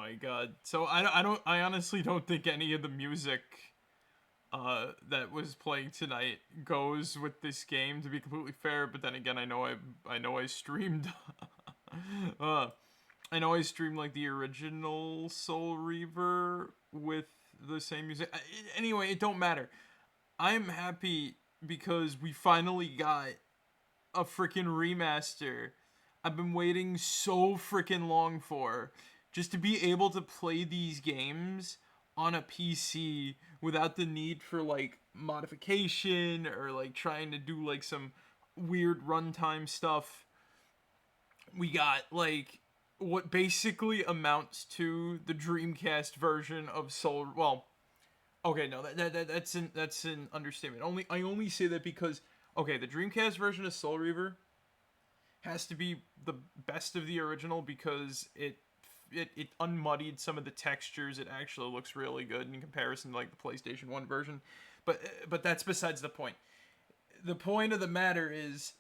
my god. So I honestly don't think any of the music that was playing tonight goes with this game, to be completely fair, but then again, I know I streamed I know I streamed like the original Soul Reaver with the same music. Anyway, it don't matter. I'm happy because we finally got a freaking remaster I've been waiting so freaking long for, just to be able to play these games on a PC without the need for like modification or like trying to do like some weird runtime stuff. We got like what basically amounts to the Dreamcast version of Soul. Well, okay, no, that's an understatement. I only say that because okay, the Dreamcast version of Soul Reaver has to be the best of the original because it unmuddied some of the textures. It actually looks really good in comparison to like the PlayStation 1 version. But that's besides the point. The point of the matter is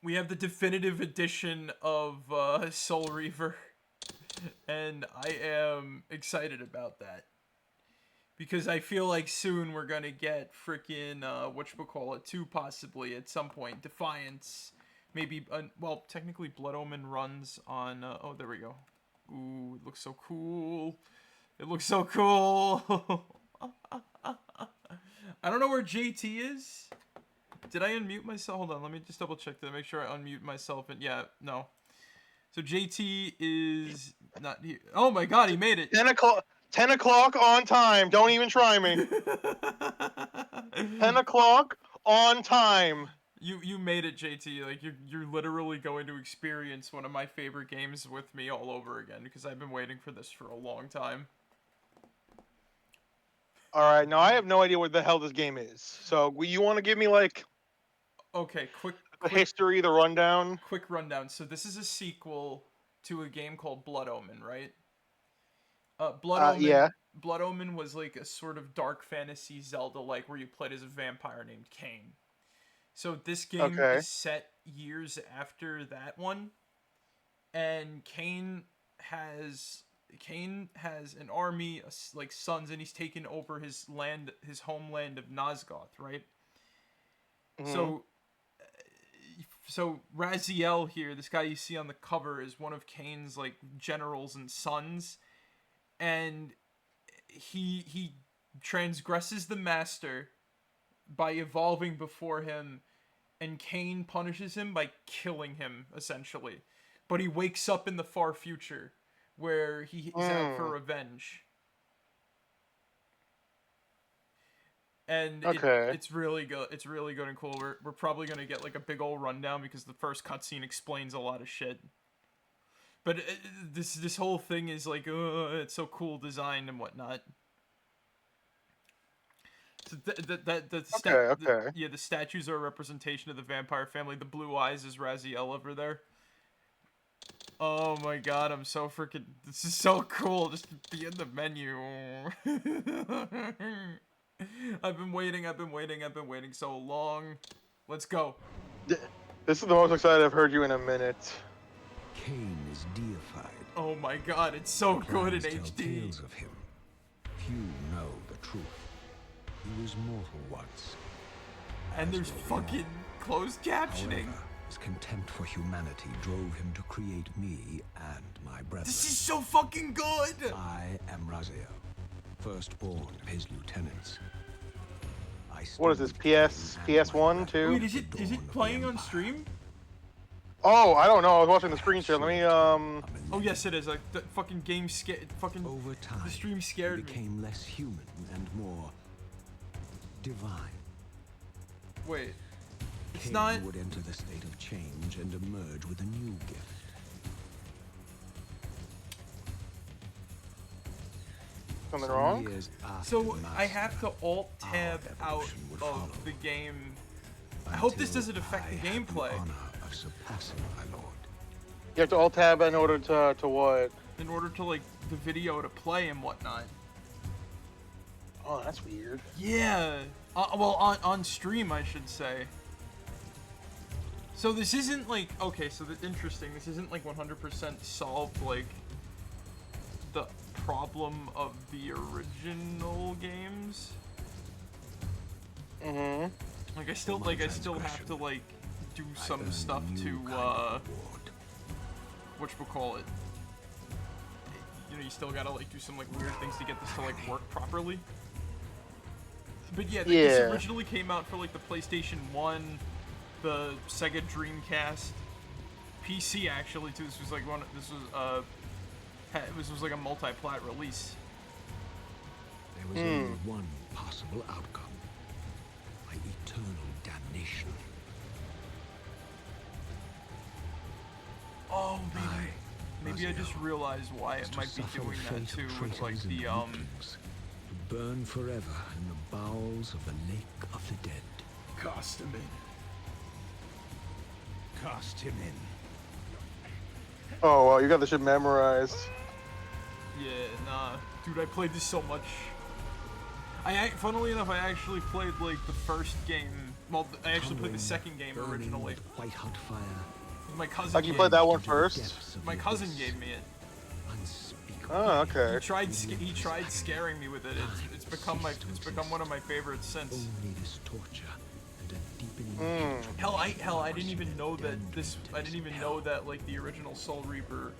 we have the definitive edition of Soul Reaver, and I am excited about that. Because I feel like soon we're gonna get freaking whatchamacallit 2 possibly at some point. Defiance, maybe. Well, technically Blood Omen runs on. Oh, there we go. Ooh, it looks so cool. It looks so cool. I don't know where JT is. Did I unmute myself? Hold on, let me just double check that. Make sure I unmute myself. And yeah, no. So JT is not here. Oh my God, he made it. 10 o'clock on time. Don't even try me. 10 o'clock on time. You made it, JT. Like you're literally going to experience one of my favorite games with me all over again because I've been waiting for this for a long time. All right, now I have no idea what the hell this game is. So you want to give me like okay, quick history, the rundown? Quick rundown. So this is a sequel to a game called Blood Omen, right? Yeah. Blood Omen was like a sort of dark fantasy Zelda like where you played as a vampire named Kain. So this game is set years after that one, and Kain has an army, like sons, and he's taken over his homeland of Nosgoth, right? Mm-hmm. So Raziel here, this guy you see on the cover, is one of Kain's like generals and sons, and he transgresses the master by evolving before him, and Kain punishes him by killing him, essentially. But he wakes up in the far future, where he is out for revenge. And it's really good. It's really good and cool. We're probably gonna get like a big old rundown because the first cutscene explains a lot of shit. But this whole thing is like, it's so cool designed and whatnot. So the statues are a representation of the vampire family. The blue eyes is Raziel over there. Oh my God, I'm so freaking... This is so cool, just to be in the menu. I've been waiting so long. Let's go. This is the most excited I've heard you in a minute. Kain is deified. Oh my God, it's so good in HD. Tales of him. Few know the truth. He was mortal once. And there's fucking closed captioning. However, his contempt for humanity drove him to create me and my brethren. This is so fucking good! I am Raziel, firstborn of his lieutenants. What is this, PS1, 2? Wait, is it playing on stream? Oh, I don't know. I was watching the screen share. Let me, Oh, yes, it is. Like, the fucking game fucking... Over time, the stream scared me. Became less human and more divine. Wait. It's Kain not... would enter the state of change and emerge with a new gift. Something wrong? So, I have to alt-tab out of the game. I hope this doesn't affect the gameplay. You have to alt-tab in order to what? In order to, like, the video to play and whatnot. Oh, that's weird. Yeah. Well, on stream, I should say. So this isn't like, okay, so interesting. This isn't like 100% solved like the problem of the original games. Mm-hmm. Like I still have to like do some stuff to whatchamacallit. You know, you still gotta like do some like weird things to get this to like work properly. But yeah, this originally came out for like the PlayStation 1, the Sega Dreamcast, PC actually too. This was like this was like a multi-plat release. There was only one possible outcome: my eternal damnation. Oh, maybe I just realized why it might be doing that too. With like the to burn forever in the bowels of the lake of the dead. Cast him in. Cast him in. Oh, wow, you got this shit memorized. Yeah, nah, dude, I played this so much. Funnily enough, I actually played like the first game. Well, I actually played the second game originally. White hot fire. My cousin. Like you played that one first? My cousin gave me it. Oh, okay. He tried scaring me with it. It's become one of my favorites since. Only this torture and a deepening Hell, I didn't even know that I didn't even know that like the original Soul Reaper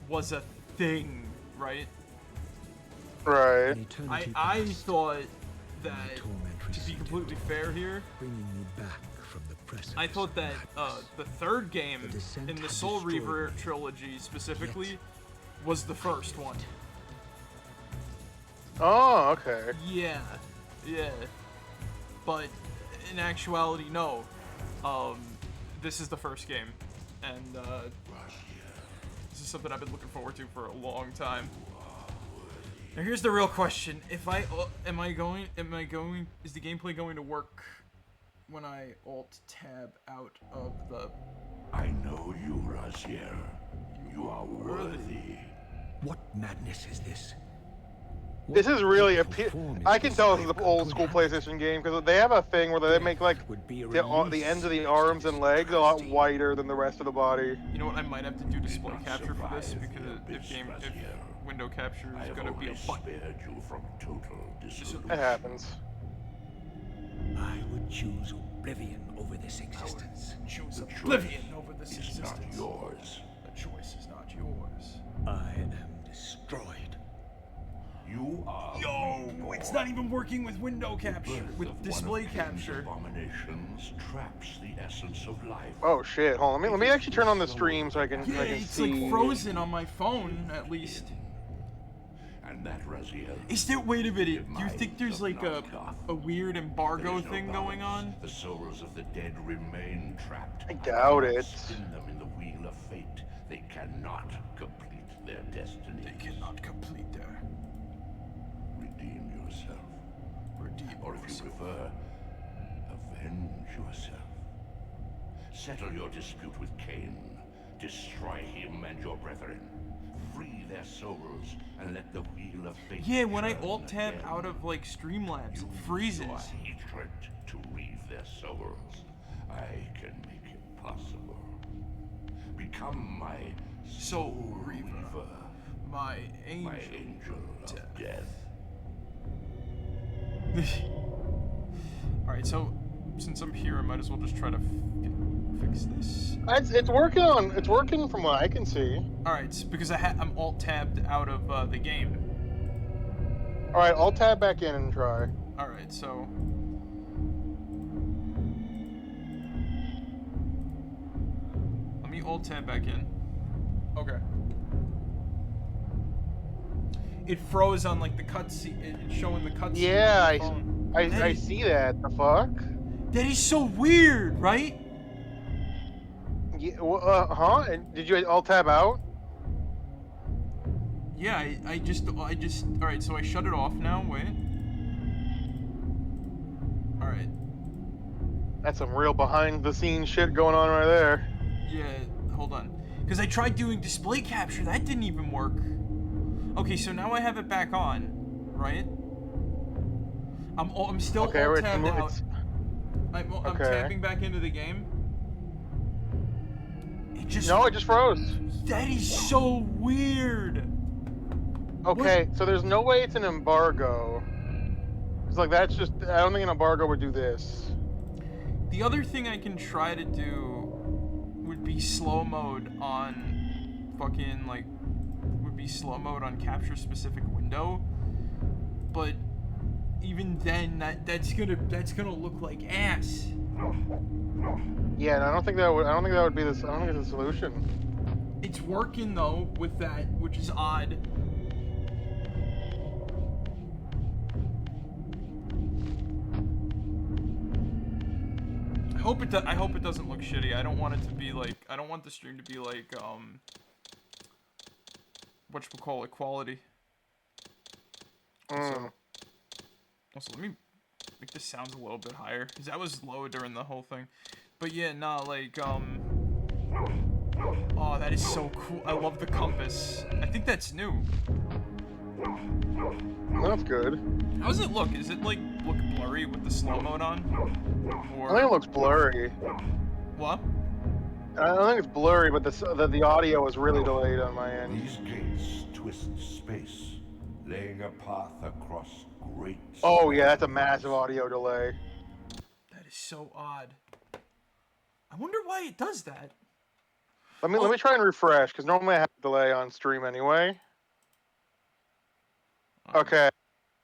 was a thing, right? Right. I thought that, to be completely fair here, I thought that the third game in the Soul Reaver trilogy specifically was the first one. Oh, okay. Yeah. But in actuality, no. This is the first game, and this is something I've been looking forward to for a long time. Now here's the real question: is the gameplay going to work when I Alt Tab out of the? I know you, Razier. You are worthy. What madness is this? This is really I can tell this is an old school PlayStation game because they have a thing where they make like the ends of the arms and legs a lot wider than the rest of the body. You know what? I might have to do display capture for this because if window capture is gonna be a button. It happens. I would choose oblivion over this existence. Choose oblivion over this existence. Not yours. The choice is not yours. I am destroyed. You are. Yo, it's not even working with window capture, with display capture. Abominations traps the essence of life. Oh shit! Hold on, let me actually turn on the stream so I can It's see. like frozen on my phone at least. And that Raziel. Is there? Wait a minute. Do you think there's like a weird embargo thing going on? The souls of the dead remain trapped. I doubt it. Spin them in the wheel of fate. They cannot complete their destiny. They cannot complete their. Redeem yourself. Or if you prefer, avenge yourself. Settle your dispute with Kain. Destroy him and your brethren. Free their souls and let the wheel of fate. Yeah, when I alt tab out of like Streamlabs, it freezes. Your hatred to reave their souls. I can make it possible. Become my Soul Reaver. My angel. My angel of death. Alright, so since I'm here, I might as well just try to fix this. It's working from what I can see. Alright, because I'm alt tabbed out of the game. All right, I'll tab back in and try. Alright, so let me alt tab back in. Okay. It froze on like the cutscene. It's showing the cutscene. Yeah, I see that. The fuck? That is so weird, right? Yeah, huh? And did you all tab out? Yeah, I just. All right, so I shut it off now. Wait. All right. That's some real behind-the-scenes shit going on right there. Yeah, hold on. Because I tried doing display capture, that didn't even work. Okay, so now I have it back on, right? I'm still alt tabbed out. I'm tapping back into the game. just... No, it just froze. That is so weird. Okay, so there's no way it's an embargo. It's like, that's just... I don't think an embargo would do this. The other thing I can try to do would be slow mode on fucking, like... Would be slow mode on capture specific window. But even then, that's gonna look like ass. Yeah, and I don't think that would be this. I don't think it's a solution. It's working though with that, which is odd. I hope it doesn't look shitty. I don't want it to be like. I don't want the stream to be like whatchamacallit, quality. Also, let me make the sounds a little bit higher, because that was low during the whole thing. But yeah, nah, like, oh, that is so cool. I love the compass. I think that's new. That's good. How does it look? Is it, like, look blurry with the slow mode on? Or... I think it looks blurry. What? I don't think it's blurry, but the audio is really delayed on my end. These gates twist space, laying a path across great space. Oh yeah, that's a massive audio delay. That is so odd. I wonder why it does that. Let me try and refresh, because normally I have a delay on stream anyway. Okay.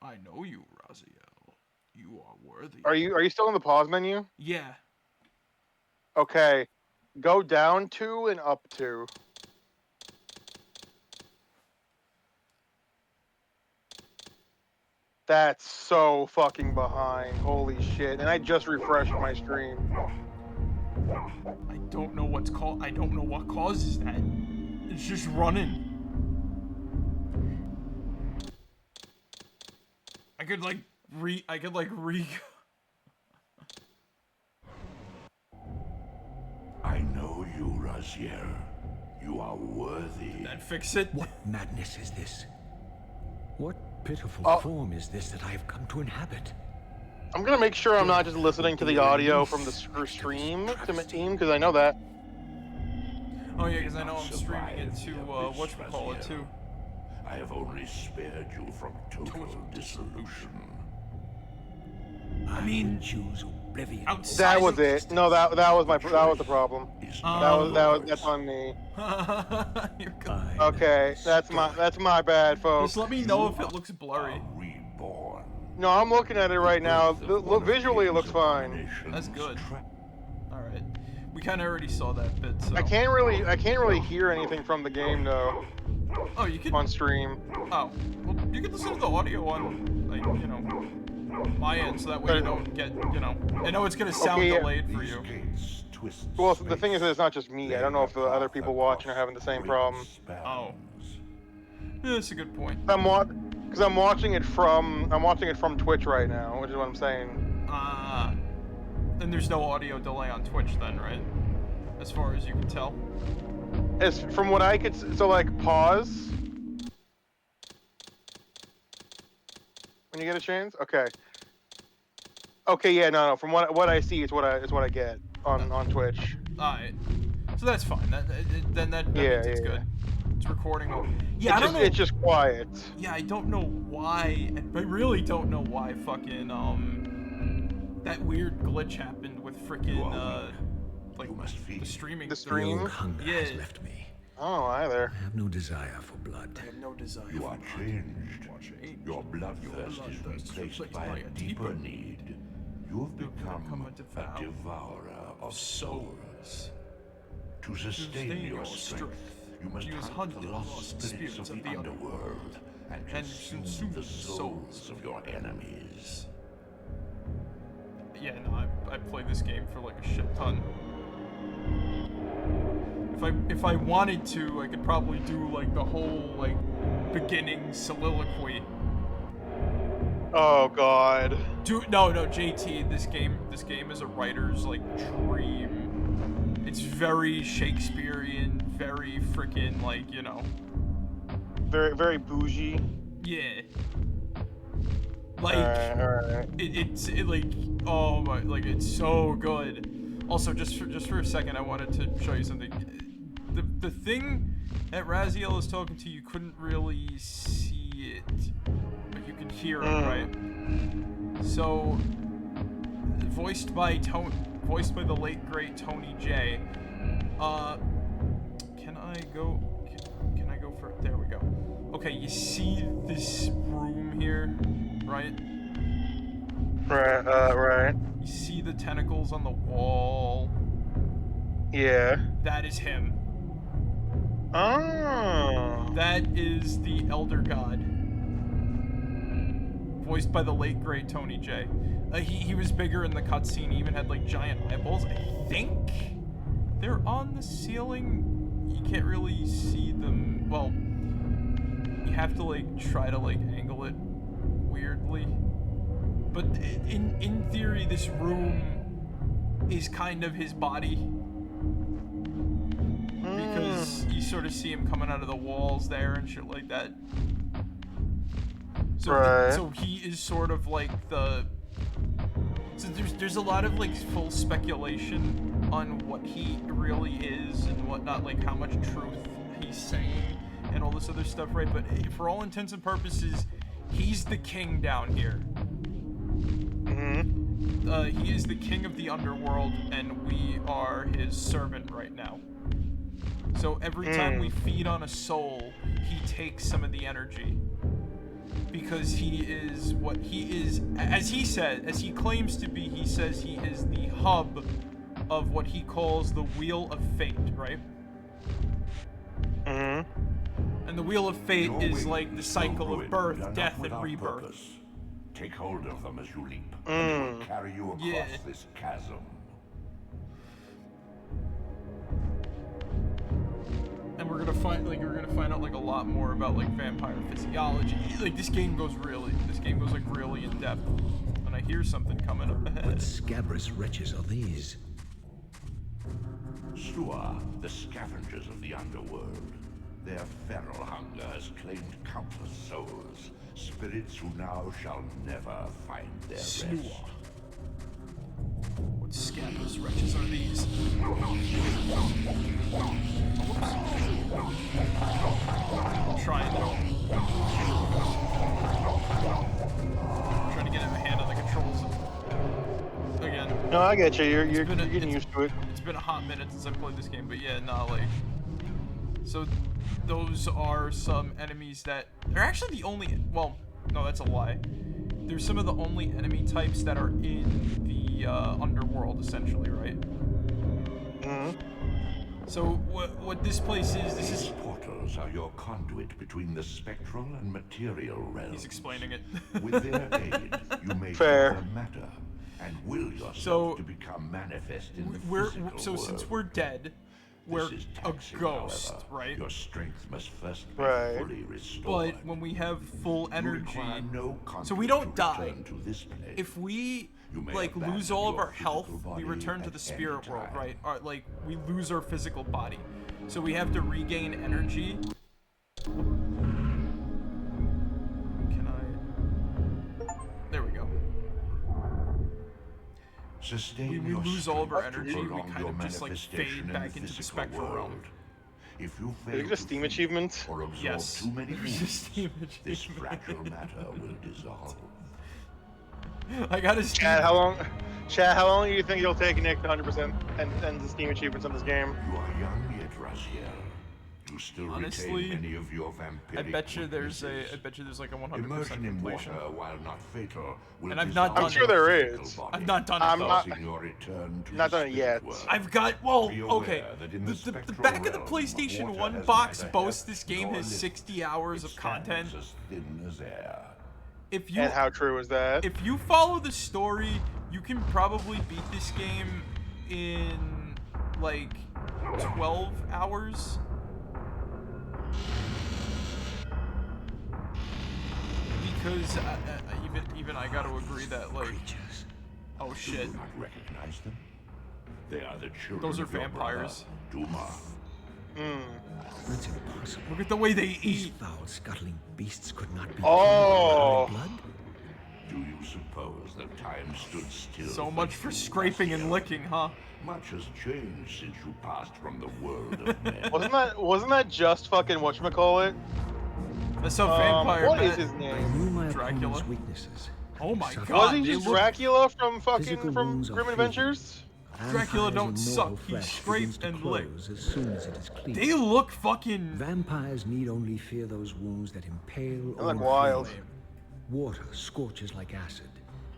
I know you, Raziel. You are worthy. Are you still in the pause menu? Yeah. Okay. Go down 2 and up 2. That's so fucking behind. Holy shit. And I just refreshed my stream. I don't know what's I don't know what causes that. It's just running. I could like re I know you, Raziel. You are worthy. Did that fix it? What madness is this? What pitiful form is this that I have come to inhabit? I'm gonna make sure I'm not just listening to the audio from the stream to team, because I know that. Oh yeah, because I know I'm streaming it to whatchamacallit too. I have only spared you from total dissolution. I mean, choose oblivion. That was it. No, that was the problem. That's on me. Okay, that's my bad, folks. Just let me know if it looks blurry. Reborn. No, I'm looking at it right now. Visually, it looks fine. That's good. All right, we kind of already saw that bit. So. I can't really hear anything from the game though. Oh, you can on stream. Oh, well, you can listen to the audio on, like, you know, my end, so that way you don't get, you know. I know it's gonna sound delayed for you. Well, the thing is that it's not just me. I don't know if the other people watching are having the same problem. Oh, yeah, that's a good point. Because I'm watching it from Twitch right now, which is what I'm saying. Then there's no audio delay on Twitch then, right? As far as you can tell. As from what I could, so like pause when you get a chance. Okay. Okay, yeah, no. From what I see, it's what I get on Twitch. Alright, so that's fine. That means it's good. It's recording. Yeah, I don't know. It's just quiet. Yeah, I don't know why. I really don't know why. Fucking that weird glitch happened with freaking like the streaming. The stream. Hunger has left me. Oh, either. I have no desire for blood. I have no desire. You are changed. Your bloodthirst is replaced by a deeper need. You have become a devourer of souls. To sustain your strength, you must hunt the lost spirits of the underworld and consume the souls of your enemies. Yeah, no, I played this game for like a shit ton. If I wanted to, I could probably do like the whole like beginning soliloquy. Oh God. Dude, no, JT. This game is a writer's like dream. It's very Shakespearean, very freaking like, you know. Very, very bougie. Yeah. Like, alright. It's like, oh my, like it's so good. Also, just for a second, I wanted to show you something. the thing that Raziel is talking to, you couldn't really see it, but you could hear it, right? So, voiced by the late great Tony J. Can I go for it? There we go. Okay, you see this room here, right? Right. You see the tentacles on the wall. Yeah. That is him. Oh. That is the Elder God. Voiced by the late great Tony J. He was bigger in the cutscene. He even had like giant eyeballs. I think they're on the ceiling. You can't really see them. Well, you have to like try to like angle it weirdly. But in theory, this room is kind of his body. Because you sort of see him coming out of the walls there and shit like that. So, so he is sort of like the... So there's a lot of like full speculation on what he really is and whatnot, like how much truth he's saying and all this other stuff, right? But for all intents and purposes, he's the king down here. He is the king of the underworld, and we are his servant right now. So every time we feed on a soul, he takes some of the energy. Because he is what he is, as he said, as he claims to be, he says he is the hub of what he calls the Wheel of Fate, right? And the Wheel of Fate is like the cycle of birth, death, and rebirth. Purpose. Take hold of them as you leap, and they will carry you across this chasm. And we're gonna find out like a lot more about like vampire physiology. Like this game goes like really in depth. And I hear something coming up ahead. What scabrous wretches are these? Stua, the scavengers of the underworld. Their feral hunger has claimed countless souls, spirits who now shall never find their rest. What scabrous wretches are these? Trying to get a hand on the controls again. No, I get you. You're getting used to it. It's been a hot minute since I played this game, but yeah, nah, like. So, those are some enemies that they're actually the only. Well, no, that's a lie. There's some of the only enemy types that are in the underworld, essentially, right? So what this place is, These portals are your conduit between the spectral and material realms. He's explaining it. With their aid, you may Fair. matter and will yourself to become manifest in the physical world. Since we're dead, we're a ghost, however. right? Your strength must first be fully restored. But when we have full energy, no so we don't die. return to this place. If we may like abandon lose all of your our health, physical we body return to at the spirit any world, time. right? Like we lose our physical body, so we have to regain energy. Can I? There we go. Sustain We your lose all of our strength to energy. We prolong kind your of just like manifestation fade in back into the physical spectral realm. world. If you Is fail it just to Steam feed achievements? or absorb Yes. too many There's just wounds, Steam this achievements. fragile matter will dissolve. I gotta. Chad, how long do you think it'll take Nick to 100% and the Steam achievements on this game? You are young yet, Raziel. You still Honestly, retain many of your vampiric I bet you there's weaknesses. like a 100% Immersion in completion. water, while not fatal, will And I've not dissolve done I'm sure there your is. physical I've body, not done it I'm though. not- forcing your return to Not the done it spirit yet. world. I've got, well, Be okay, aware that in the the spectral back of the realm, PlayStation water 1 has box neither boasts heft this game nor has lift. 60 hours It of content. stands as thin as air. If you And how true is that? if you follow the story, you can probably beat this game in like 12 hours. Because even I got to agree that like, oh Do shit, you not recognize them? They are the children Those are of your vampires. brother, Duma. That's impossible. look at the way they These eat. foul, scuttling beasts could not be Oh. killed by blood. Do you suppose that time stood still? So much for scraping and licking, huh? Much has changed since you passed from the world of men. Wasn't that just fucking whatchamacallit? That's so vampire. What is man. his I name? knew my Dracula? opponent's weaknesses. Oh my Suffered god. Was he they just look- Dracula from Physical wounds are Grim fleeting. Adventures? Dracula Vampire's don't immortal suck, he flesh scrape begins to and lick. close as soon as it is clean. They look fucking. Vampires need only fear those wounds that impale They or look wild. inflame. Water scorches like acid,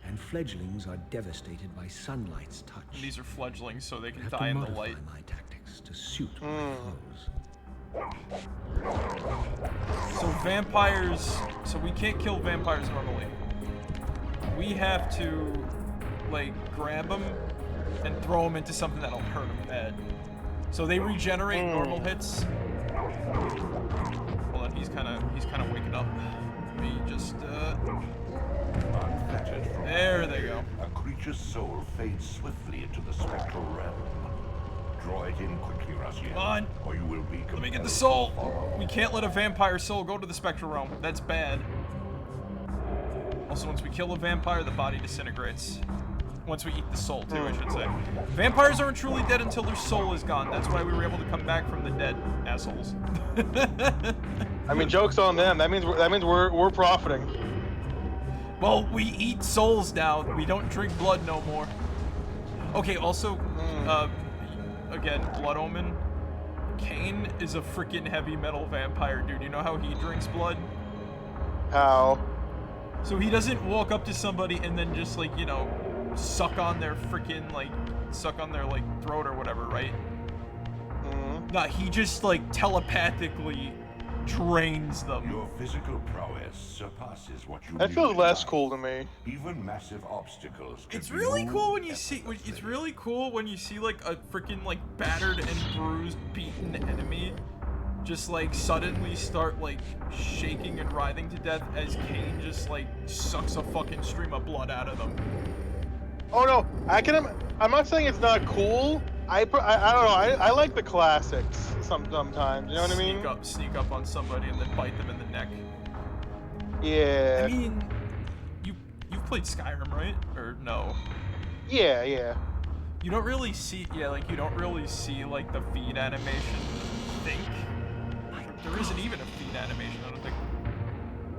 and fledglings are devastated by sunlight's touch. And these are fledglings, so they I can have die to in the modify light. my tactics to suit my foes. So vampires. So we can't kill vampires normally. We have to, like, grab them and throw them into something that'll hurt them bad. So they regenerate normal hits. Hold on, he's kind of waking up. Let me just. Unfettered from There they go. a creature's soul fades swiftly into the spectral realm. Draw it in quickly, Raziel, Come on. or you will be compelled Let me get the to soul. follow. We can't let a vampire soul go to the spectral realm. That's bad. Also, once we kill a vampire, the body disintegrates. Once we eat the soul, too, I should say. Vampires aren't truly dead until their soul is gone. That's why we were able to come back from the dead, assholes. I mean, joke's on them. That means we're profiting. Well, we eat souls now. We don't drink blood no more. Okay, also, again, Blood Omen. Kain is a freaking heavy metal vampire, dude. You know how he drinks blood? How? So he doesn't walk up to somebody and then just, like, you know, suck on their freaking, like, throat or whatever, right? Nah, he just, like, telepathically drains them. Your physical prowess surpasses what you That knew feels in less life. cool to me. Even massive obstacles can It's be really moved cool when you see. effortlessly. It's really cool when you see like a freaking like battered and bruised, beaten enemy, just like suddenly start like shaking and writhing to death as Kain just like sucks a fucking stream of blood out of them. Oh no, I'm not saying it's not cool. I don't know. I like the classics sometimes. You know what I mean? Sneak up on somebody and then bite them in the neck. Yeah. I mean, you've played Skyrim, right? Or no? Yeah. You don't really see, you don't really see like the feed animation. I think there isn't even a feed animation. I don't think.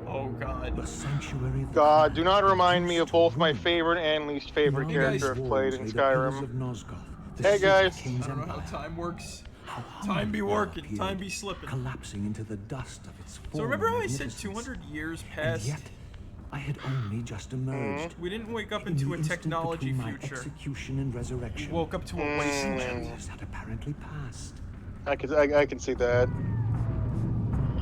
Oh god. The sanctuary of the God, do planet not remind me of reduced both to my ruin. favorite and least favorite Beyond guys. character these I've played walls in lay the pillars Skyrim. of Nosgoth, the Hey, seat of guys. Kain's I don't know how empire. time works. How Time be humble working, appeared, time be slipping. collapsing into the dust of its So remember how I former said magnificence? 200 years And passed? yet, I had only just emerged. We didn't wake up In into the a instant technology between my future. execution and resurrection. We woke up to a wasteland. Years had apparently passed. I can see that.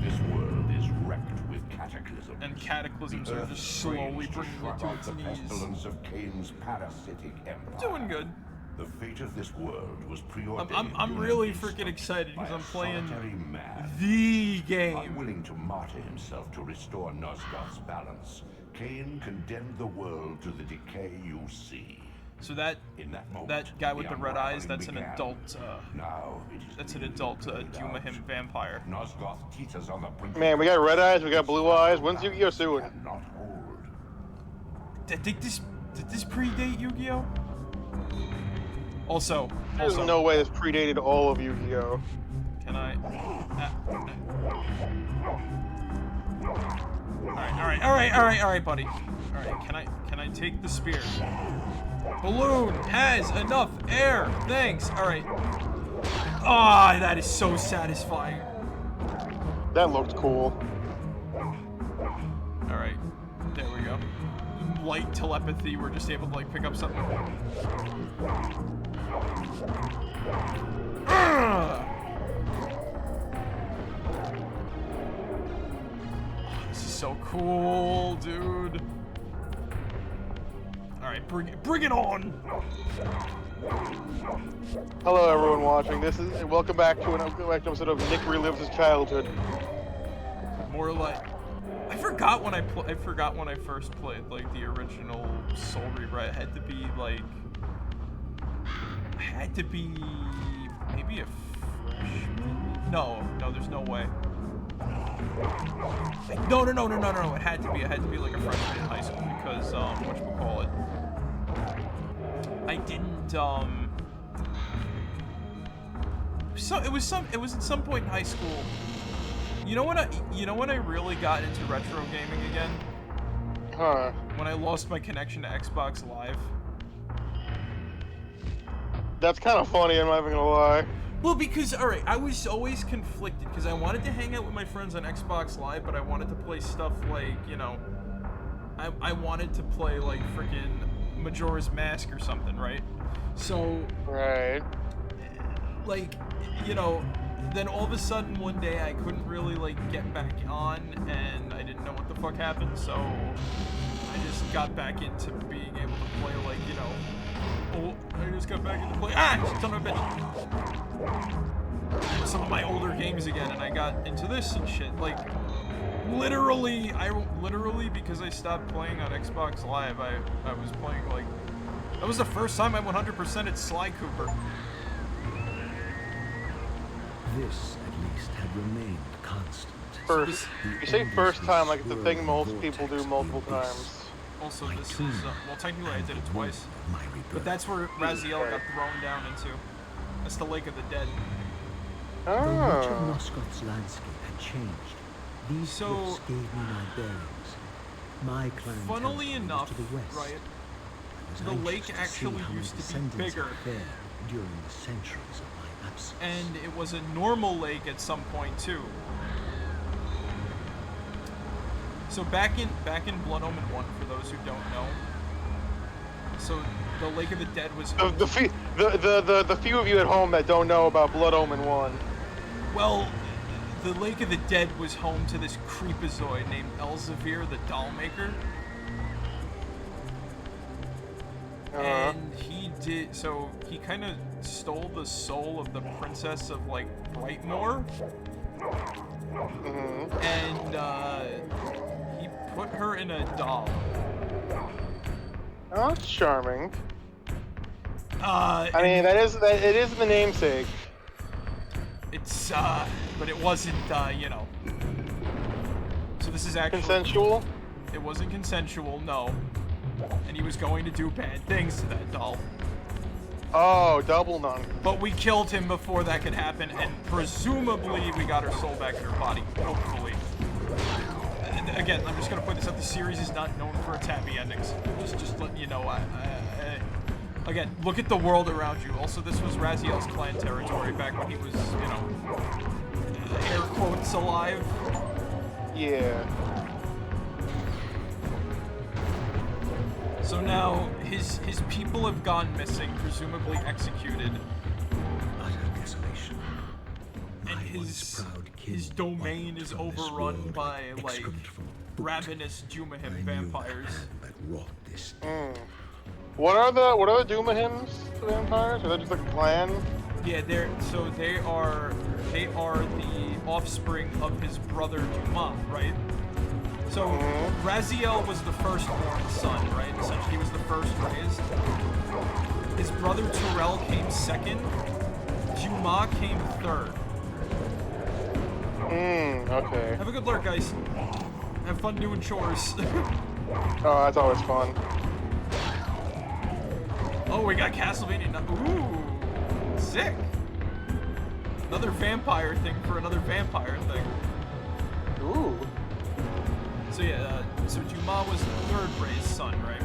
This world is wrecked with cataclysm. And cataclysms The are earth just slowly strains to bringing it shrug to off its the knees. pestilence of Kain's parasitic empire. Doing good. The fate of this world was preordained. I'm in really an freaking instant excited by because a I'm playing solitary man. the game. Unwilling to martyr himself to restore Nosgoth's balance, Kain condemned the world to the decay you see. So that In that moment, that guy with the red eyes, unraveling that's an began. adult. Now it is That's an being adult figured Duma out. him vampire. Nosgoth teeters on the brink. Man, we got red eyes, we got blue eyes. When's Yu-Gi-Oh suing? Cannot hold. Did this predate Yu-Gi-Oh? Also, There's no way this predated all of Yu-Gi-Oh. can I? All right, buddy. All right, can I take the spear? Balloon has enough air. Thanks. All right. Ah, that is so satisfying. That looked cool. All right, there we go. Light telepathy. We're just able to like pick up something. This is so cool, dude. All right, bring it on. Hello, everyone watching. Welcome back to an episode of Nick Relives His Childhood. More like I forgot when I first played like the original Soul Reaver. I had to be maybe a freshman. No, there's no way. No. It had to be like a freshman in high school because whatchamacallit. I didn't So it was at some point in high school. You know when I really got into retro gaming again? Huh. When I lost my connection to Xbox Live. That's kind of funny, I'm not even gonna lie. Well, because, alright, I was always conflicted, because I wanted to hang out with my friends on Xbox Live, but I wanted to play stuff like, you know, I wanted to play, like, freaking Majora's Mask or something, right? So, Right. like, you know, then all of a sudden one day I couldn't really, like, get back on, and I didn't know what the fuck happened, so I just got back into being able to play, like, you know, I just got back into play. Son of a bitch! Some of my older games again, and I got into this and shit. Like, literally, because I stopped playing on Xbox Live, I was playing, like, that was the first time I 100%'d Sly Cooper. This, at least, had remained constant. First, you say first time like it's a thing most people do multiple times. Also, this is, well, technically I did it twice, but that's where Raziel got thrown down into. That's the Lake of the Dead. Though much of Oh. Nosgoth's landscape had changed, these cliffs gave me my bearings. My clan Funnily territory was enough, to the west. right, I was the anxious lake to see actually how my used to be descendants bigger. had fared during the centuries of my absence. And it was a normal lake at some point too. So back in Blood Omen 1, for those who don't know, so the Lake of the Dead was The few of you at home that don't know about Blood Omen 1. well, the Lake of the Dead was home to this creepazoid named Elzevir, the doll maker. And he kind of stole the soul of the princess of, like, Brightmoor. And, he put her in a doll. Oh, that's charming. I mean, it is the namesake. It's, but it wasn't, you know. So this is actually... Consensual? It wasn't consensual, no. And he was going to do bad things to that doll. Oh, double none. But we killed him before that could happen, and presumably we got her soul back in her body. Hopefully. And again, I'm just gonna point this out. The series is not known for its happy endings. Just letting you know. Again, look at the world around you. Also, this was Raziel's clan territory back when he was, you know, air quotes alive. Yeah. So now his people have gone missing, presumably executed, Utter desolation. and his domain is overrun by, like, ravenous Jumahim vampires. That wrought this. What are the Dumahims, the vampires? Are they just like a clan? Yeah, they are the offspring of his brother Duma, right? So Raziel was the firstborn son, right? Essentially, he was the first raised. His brother Turel came second. Duma came third. Okay. Have a good lurk, guys. Have fun doing chores. Oh, that's always fun. Oh, we got Castlevania. Ooh, sick. Another vampire thing for another vampire thing. Ooh. So yeah, so Duma was the third raised son, right?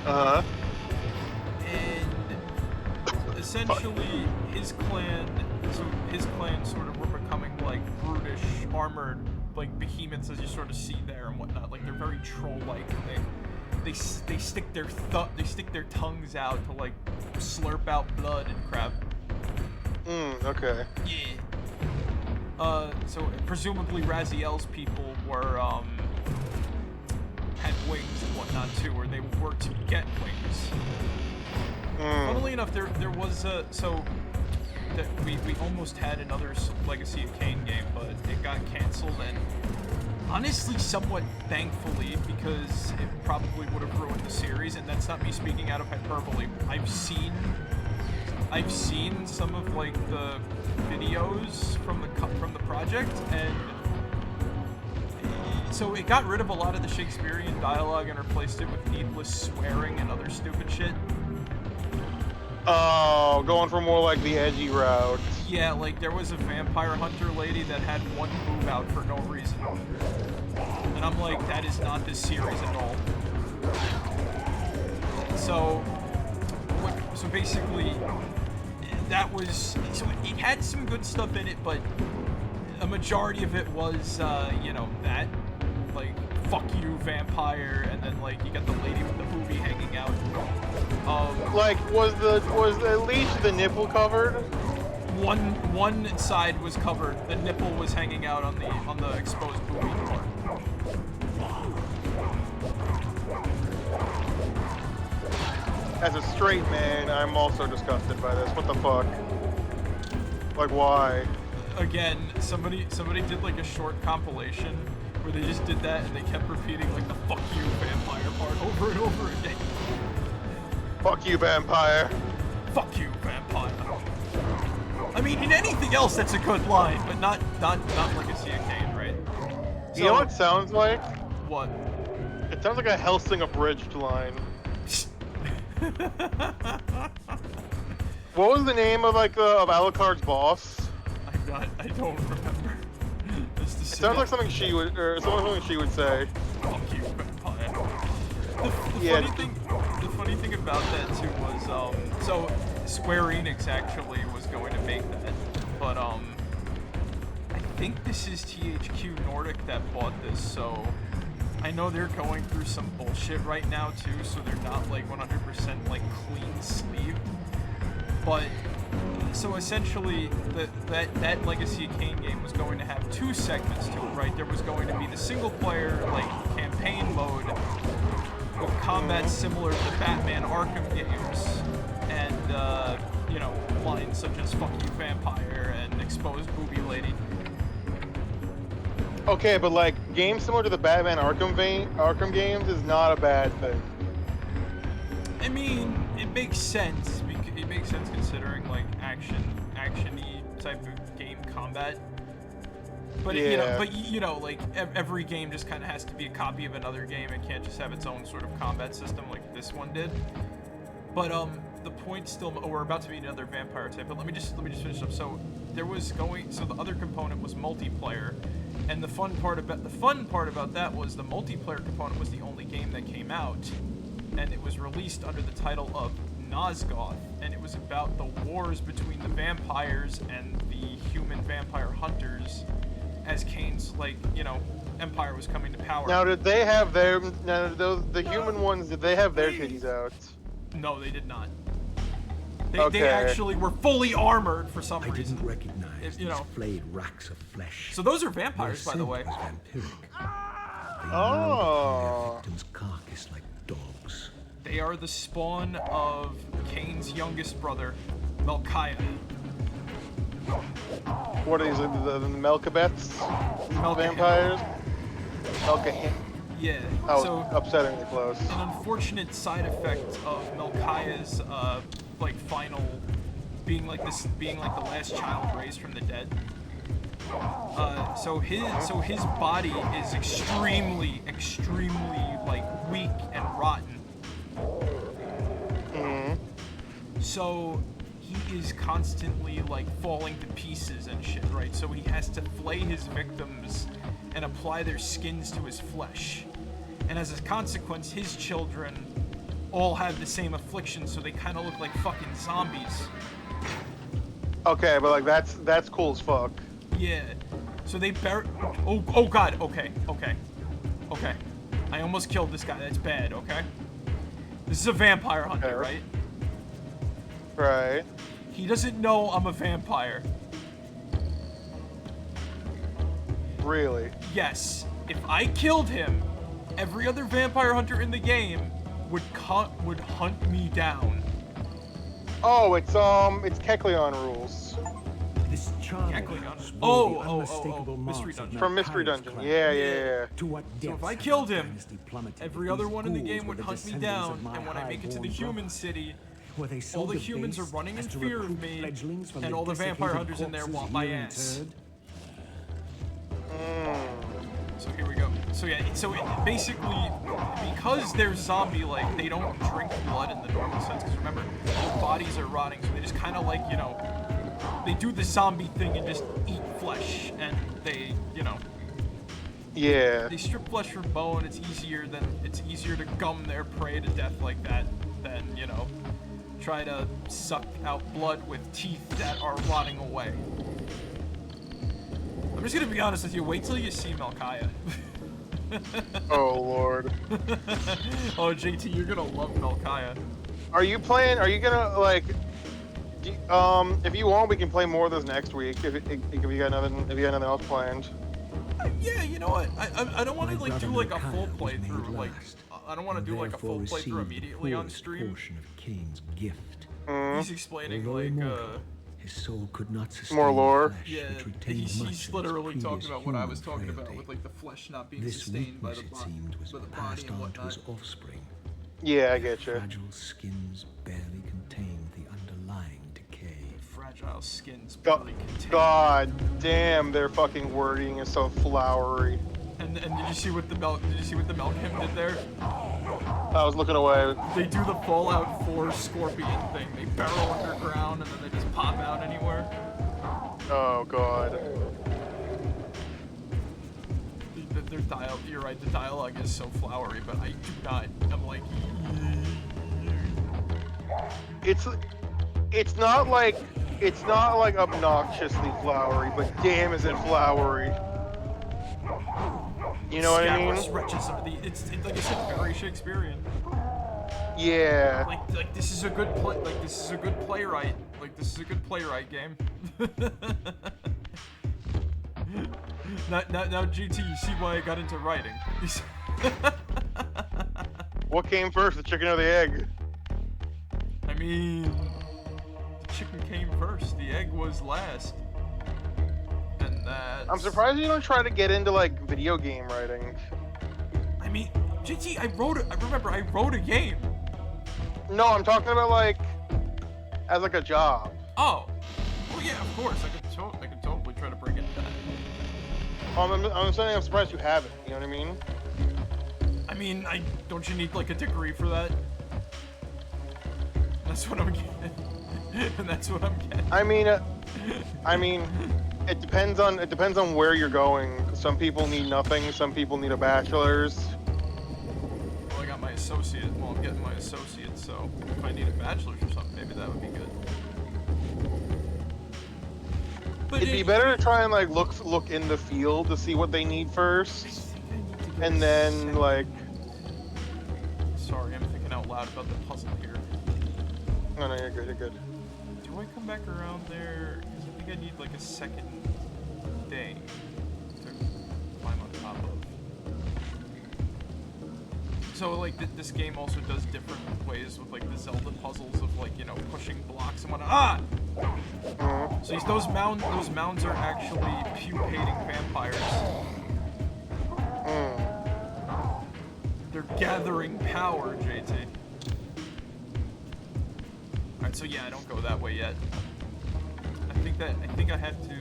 Uh-huh. And essentially his clan sort of were becoming like brutish, armored, like behemoths as you sort of see there and whatnot. Like they're very troll-like. They stick their tongues out to like slurp out blood and crap. Okay. Yeah. So presumably Raziel's people were had wings and whatnot too, or they worked to get wings. Funnily enough, there was we almost had another Legacy of Kain game, but it got canceled, and honestly, somewhat thankfully, because it probably would have ruined the series, and that's not me speaking out of hyperbole. I've seen some of like the videos from the project, and so it got rid of a lot of the Shakespearean dialogue and replaced it with needless swearing and other stupid shit. Oh, going for more like the edgy route. Yeah, like there was a vampire hunter lady that had one boob out for no reason. And I'm like, that is not this series at all. So basically, that was, so it had some good stuff in it, but a majority of it was, you know, that, like, fuck you, vampire, and then, like, you got the lady with the boobie hanging out. Like, was at least the nipple covered? One side was covered. The nipple was hanging out on the exposed boobie part. As a straight man, I'm also disgusted by this. What the fuck? Like, why? Again, somebody did like a short compilation where they just did that and they kept repeating like the fuck you vampire part over and over again. Fuck you, vampire. Fuck you, vampire. I mean, in anything else, that's a good line, but not Legacy of Kain, right? You know what it sounds like? What? It sounds like a Helsing abridged line. What was the name of of Alucard's boss? I don't remember. It sounds like something she would, something she would say. Fuck you, vampire. The funny thing about that too was, so Square Enix actually was going to make that, but I think this is THQ Nordic that bought this, so I know they're going through some bullshit right now too, so they're not like 100% like clean sleeve. But so essentially, that Legacy of Kain game was going to have two segments to it, right? There was going to be the single player like campaign mode with combat similar to the Batman Arkham games, and you know, lines such as "fuck you, vampire" and "exposed booby lady." Okay, but like games similar to the Batman Arkham games is not a bad thing. I mean, it makes sense. It makes sense considering like action-y type of game combat. But yeah. you know, like every game just kind of has to be a copy of another game. It can't just have its own sort of combat system like this one did. But the point still, we're about to meet another vampire type. But let me just finish up. So the other component was multiplayer, and the fun part about that was the multiplayer component was the only game that came out, and it was released under the title of Nosgoth, and it was about the wars between the vampires and the human vampire hunters as Kain's, like, you know, empire was coming to power. Now, did they have their the human ones? Did they have their titties out? No, they did not. Okay. They actually were fully armored for some I reason. didn't recognize You know. these flayed racks of flesh. So those are vampires, by the way. Their scent was vampiric. They Oh. gnawed their victim's carcass like dogs. They are the spawn of Kain's youngest brother, Melchiah. What are these? The Melkabeths? Vampires? Melkahan. Yeah. Oh, So upsettingly close. an unfortunate side effect of Melchiah's like final being like the last child raised from the dead. So his body is extremely like weak and rotten. So he is constantly like falling to pieces and shit, right? So he has to flay his victims and apply their skins to his flesh. And as a consequence, his children all have the same affliction, so they kind of look like fucking zombies. Okay, but like that's cool as fuck. Yeah. So they oh god, okay. I almost killed this guy, that's bad, okay? This is a vampire hunter, right? Right. He doesn't know I'm a vampire. Really? Yes. If I killed him, every other vampire hunter in the game would hunt me down. Oh, it's Kecleon rules. This child Mystery Dungeon. From Mystery Dungeon. Yeah. To what So if I killed him, every other one in the game would hunt me down, and when I make it to the human city, all the humans are running in fear of me, and all the vampire hunters in there want my ass. So here we go. basically, because they're zombie-like, they don't drink blood in the normal sense. Because remember, their bodies are rotting, so they just kind of like, you know, they do the zombie thing and just eat flesh, and they, you know, Yeah. they strip flesh from bone. It's easier to gum their prey to death like that than, you know, try to suck out blood with teeth that are rotting away. I'm just gonna be honest with you. Wait till you see Malkaya. Oh lord. Oh, JT, you're gonna love Malkaya. Are you gonna like? If you want, we can play more of this next week. If you got nothing else planned. Yeah, you know what? I don't want to like do like a full playthrough. Like I don't want to do like a full playthrough immediately on stream. Portion of Kain's gift. He's explaining like his soul could not sustain more lore. flesh, yeah, which retained much he's of literally its talking about what I previous was talking human about with frailty. like the flesh not being This sustained by weakness, the it seemed, was body passed and on to whatnot. his offspring. Yeah, I get you. Fragile skins barely contained the underlying decay. Fragile skins God, barely contain. God damn, their fucking wording is so flowery. And did you see what the milk him did there? I was looking away. They do the Fallout 4 scorpion thing. They burrow underground and then they just pop out anywhere. Oh god. Their dialogue, you're right, the dialogue is so flowery, but I do not. I'm like, It's not like obnoxiously flowery, but damn is it flowery. You know what I mean? Wretches of the, it's like I said, very Shakespearean. Yeah. Like this is a good play. Like this is a good playwright. Like this is a good playwright game. now, GT, you see why I got into writing? What came first, the chicken or the egg? I mean, the chicken came first. The egg was last. And that. I'm surprised you don't try to get into like video game writing. I mean, GT, I remember I wrote a game. No, I'm talking about like as like a job. Oh. Well, yeah, of course. I could totally try to break into that. I'm saying I'm surprised you haven't. You know what I mean? I mean, don't you need like a degree for that? That's what I'm getting. And that's what I'm getting. I mean, it depends on where you're going. Some people need nothing. Some people need a bachelor's. Well, I got my associate. Well, I'm getting my associate, so if I need a bachelor's or something, maybe that would be good. But It'd be better to try and like look in the field to see what they need first, and then like. Sorry, I'm thinking out loud about the puzzle here. No, you're good. You're good. Do I come back around there? Because I think I need like a second thing to climb on top of. So like this game also does different ways with like the Zelda puzzles of like, you know, pushing blocks and whatnot. Ah! So those mounds are actually pupating vampires. They're gathering power, JT. Alright, so yeah, I don't go that way yet. I think I have to.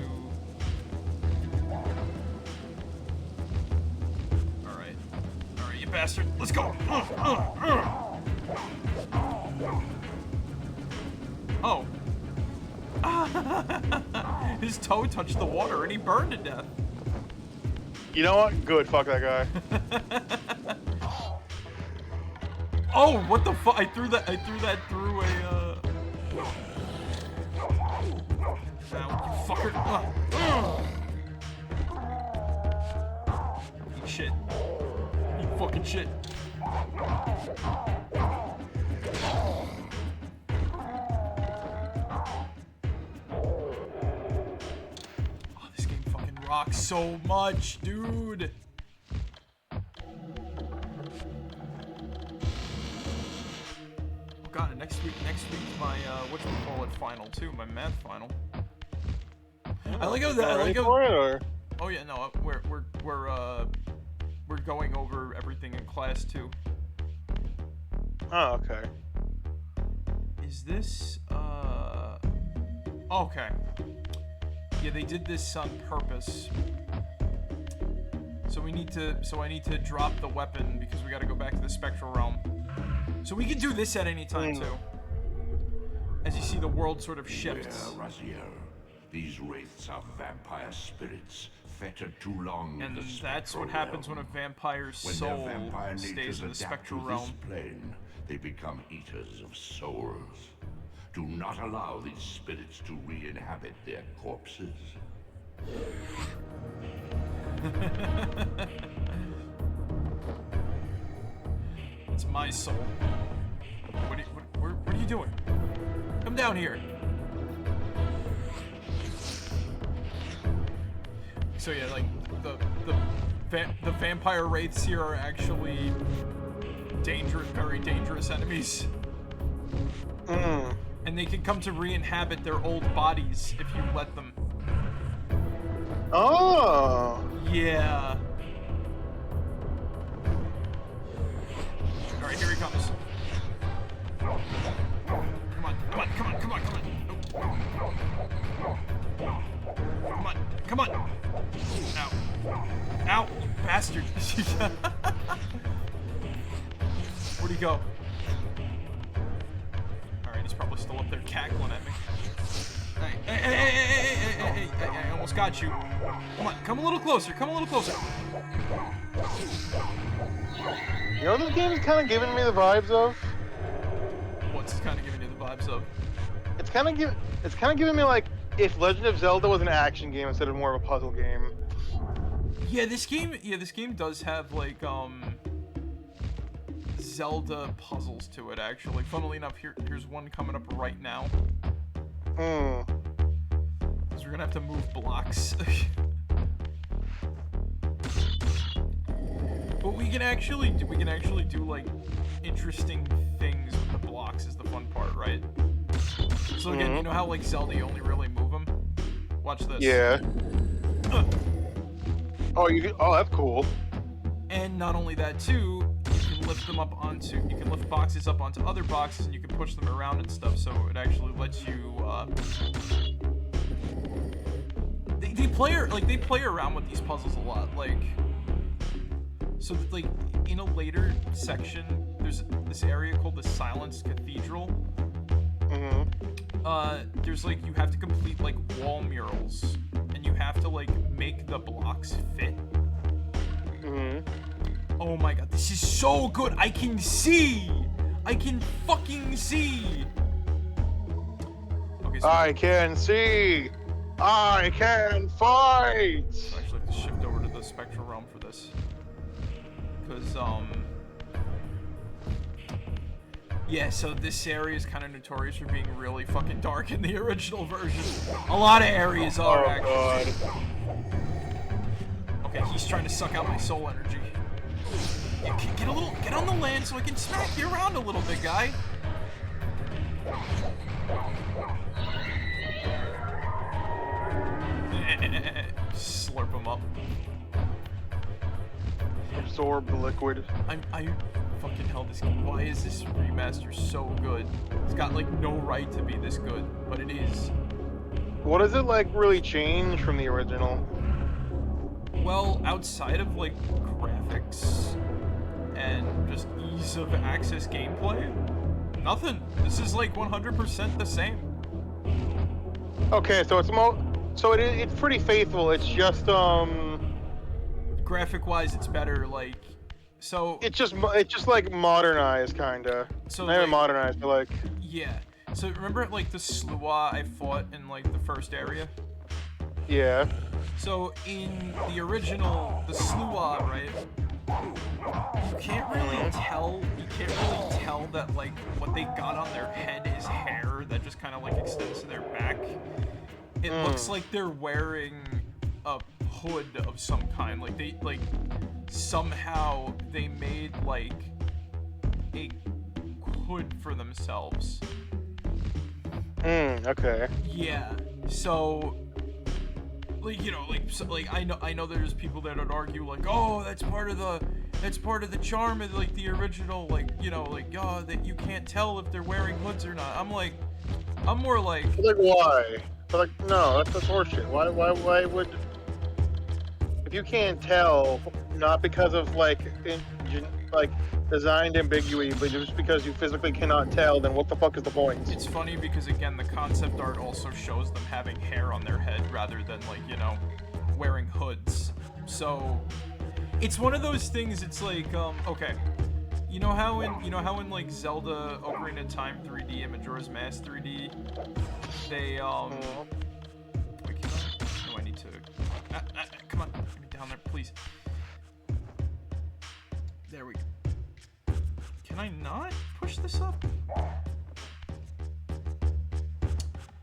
Alright, you bastard, let's go! Oh. His toe touched the water and he burned to death. You know what? Good. Fuck that guy. Oh, what the fuck? I threw that through a, Now, you fucker. Eat shit. Eat fucking shit. Oh, this game fucking rocks so much, dude. God, next week's my whatchamacallit final too, my math final. I like how that. I like how. Oh yeah, no, we're going over everything in class too. Oh, okay. Is this okay? Yeah, they did this on purpose. So I need to drop the weapon because we got to go back to the spectral realm. So we can do this at any time too. As you see, the world sort of shifts. Raziel, these wraiths are vampire spirits fettered too long. And in the that's what spectral happens when realm. a vampire's When soul their vampire stays natures in the adapt spectral to realm. this plane, they become eaters of souls. Do not allow these spirits to re-inhabit their corpses. It's my soul. What are you doing? Come down here. So yeah, like the vampire wraiths here are actually dangerous, very dangerous enemies. And they can come to re-inhabit their old bodies if you let them. Oh. Yeah. Alright, here he comes. Come on, come on, come on, come on, come on. Come on, come on. Ow. Ow, you bastard. Where'd he go? Alright, he's probably still up there cackling at me. Hey, I almost got you. Come on, come a little closer, come a little closer. You know what this game is kind of giving me the vibes of? What's it kind of giving you the vibes of? It's kind of giving me like if Legend of Zelda was an action game instead of more of a puzzle game. Yeah, this game does have like Zelda puzzles to it actually. Funnily enough, here's one coming up right now. Because we're gonna have to move blocks. But we can actually do like interesting things with the blocks is the fun part, right? So again, you know how like Zelda you only really move them? Watch this. Yeah. Oh, that's cool. And not only that too, you can lift boxes up onto other boxes and you can push them around and stuff, so it actually lets you they play around with these puzzles a lot, like so like in a later section there's this area called the Silenced Cathedral. There's like you have to complete like wall murals and you have to like make the blocks fit. Oh my god, this is so good. I can fucking see. Okay, so I can see. I can fight. I actually have to shift over to the spectral realm for this. Because, yeah, so this area is kind of notorious for being really fucking dark in the original version. A lot of areas are, actually. God. Okay, he's trying to suck out my soul energy. Yeah, get on the land so I can smack you around a little bit, guy. Slurp him up. Absorb the liquid. I fucking hell, this game. Why is this remaster so good? It's got like no right to be this good, but it is. What does it like really change from the original? Well, outside of like graphics and just ease of access gameplay, nothing. This is like 100% the same. Okay, so it's pretty faithful. It's just graphic-wise, it's better. Like, so it's just like modernized, kinda. So not even like, modernized, but like yeah. So remember like the Sluagh I fought in like the first area? yeah. So in the original, the Sluagh, right? You can't really tell that like what they got on their head is hair that just kind of like extends to their back. It looks like they're wearing a hood of some kind. Like they somehow they made like a hood for themselves. Okay. Yeah. So like, you know, I know there's people that would argue like, oh, that's part of the charm of like the original, like, you know, like, oh, that you can't tell if they're wearing hoods or not. I'm more like But like why? But like no, that's horseshit. Why would? if you can't tell, not because of like designed ambiguity, but just because you physically cannot tell, then what the fuck is the point? It's funny because again, the concept art also shows them having hair on their head rather than like, you know, wearing hoods. So it's one of those things. It's like, okay, you know how in like Zelda Ocarina of Time 3D and Majora's Mask 3D, they wait, can I? No, I need to. Come on, get me down there, please. There we go. Can I not push this up? Oh,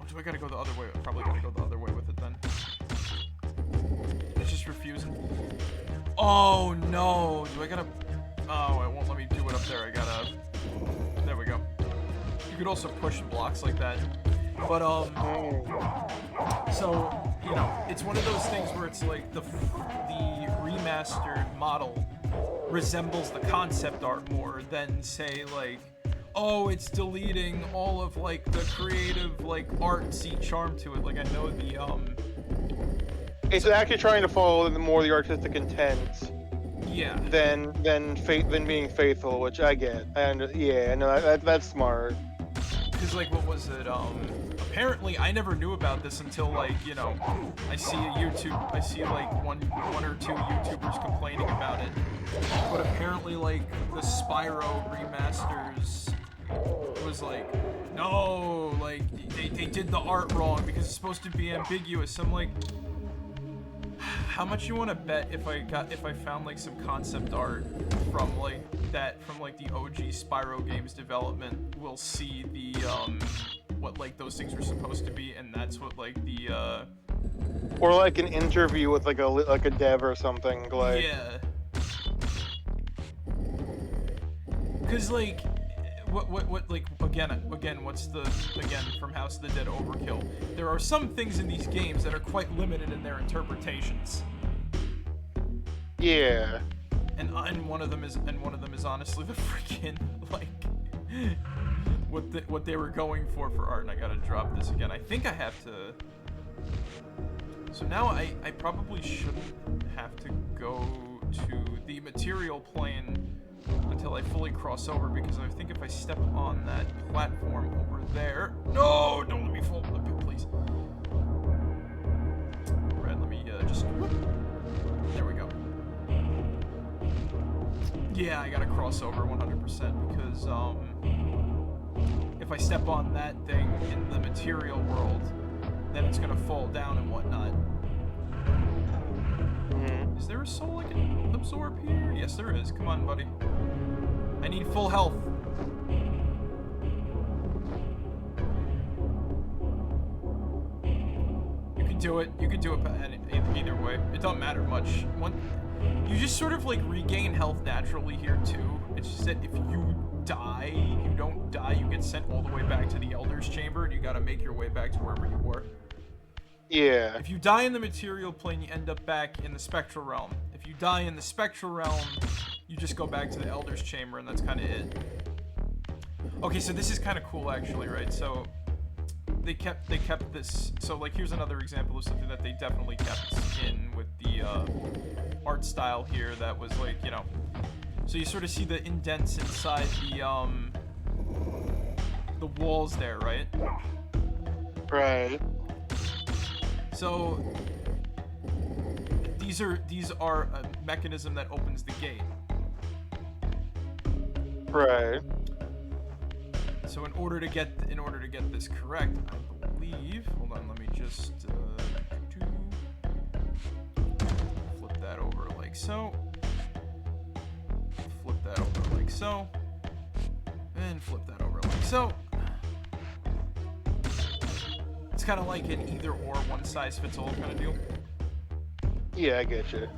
do I gotta go the other way? I probably gotta go the other way with it then. It's just refusing. Oh no! Do I gotta... Oh, it won't let me do it up there. I gotta... There we go. You could also push blocks like that. But, so, you know, it's one of those things where it's like the remastered model resembles the concept art more than, say, like, oh, it's deleting all of, like, the creative, like, artsy charm to it. Like, I know the, It's actually trying to follow more the artistic intent. Yeah. Than being faithful, which I get. Yeah, no, that's smart. Because, like, what was it, apparently I never knew about this until, like, you know, I see like one or two YouTubers complaining about it. But apparently, like, the Spyro remasters was like, no, like, they did the art wrong because it's supposed to be ambiguous. I'm like, how much you want to bet if I found like some concept art from like the OG Spyro games development, we'll see the what like those things were supposed to be, and that's what like the or like an interview with like a dev or something, like, yeah, because like what like again what's the from House of the Dead overkill, there are some things in these games that are quite limited in their interpretations. Yeah. And one of them is honestly the freaking like what they were going for art. And I gotta drop this again. I think I have to. So now I probably shouldn't have to go to the material plane until I fully cross over, because I think if I step on that platform over there, no, don't let me fall in the pit, please. Right, let me just. There we go. Yeah, I gotta cross over 100% because if I step on that thing in the material world, then it's gonna fall down and whatnot. Is there a soul I can absorb here? Yes, there is. Come on, buddy. I need full health. You can do it. You can do it either way. It don't matter much. You just sort of like regain health naturally here too. It's just that if you die, you don't die, you get sent all the way back to the Elder's Chamber, and you gotta make your way back to wherever you were. Yeah. If you die in the material plane, you end up back in the spectral realm. If you die in the spectral realm, you just go back to the Elder's Chamber, and that's kind of it. Okay, so this is kind of cool, actually, right? So they kept this. So like, here's another example of something that they definitely kept in with the art style here. That was like, you know, so you sort of see the indents inside the walls there, right? Right. So these are a mechanism that opens the gate. Right. So in order to get this correct, I believe. Hold on, let me just flip that over like so. Flip that over like so. And flip that over like so. It's kind of like an either or, one size fits all kind of deal. Yeah, I get you.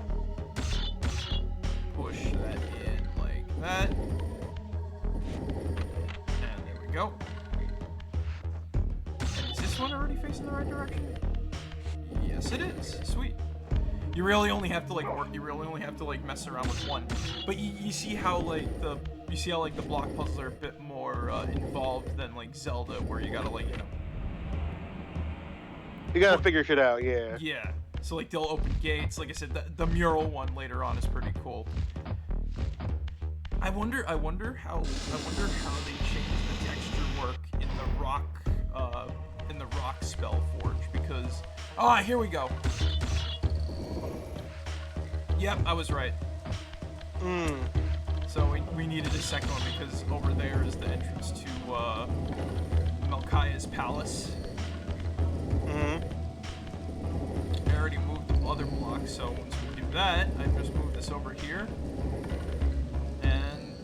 Push that in like that. And there we go. And is this one already facing the right direction? Yes, it is. Sweet. You really only have to like work. You really only have to like mess around with one. But you see how like the block puzzles are a bit more involved than like Zelda, where you gotta like, you know. You gotta figure shit out, yeah. Yeah. So like they'll open gates. Like I said, the mural one later on is pretty cool. I wonder how they change the texture work in the rock spell forge, because here we go. Yep, I was right. So we needed a second one because over there is the entrance to Melchiah's palace. I already moved the other block, so once we do that, I just move this over here. And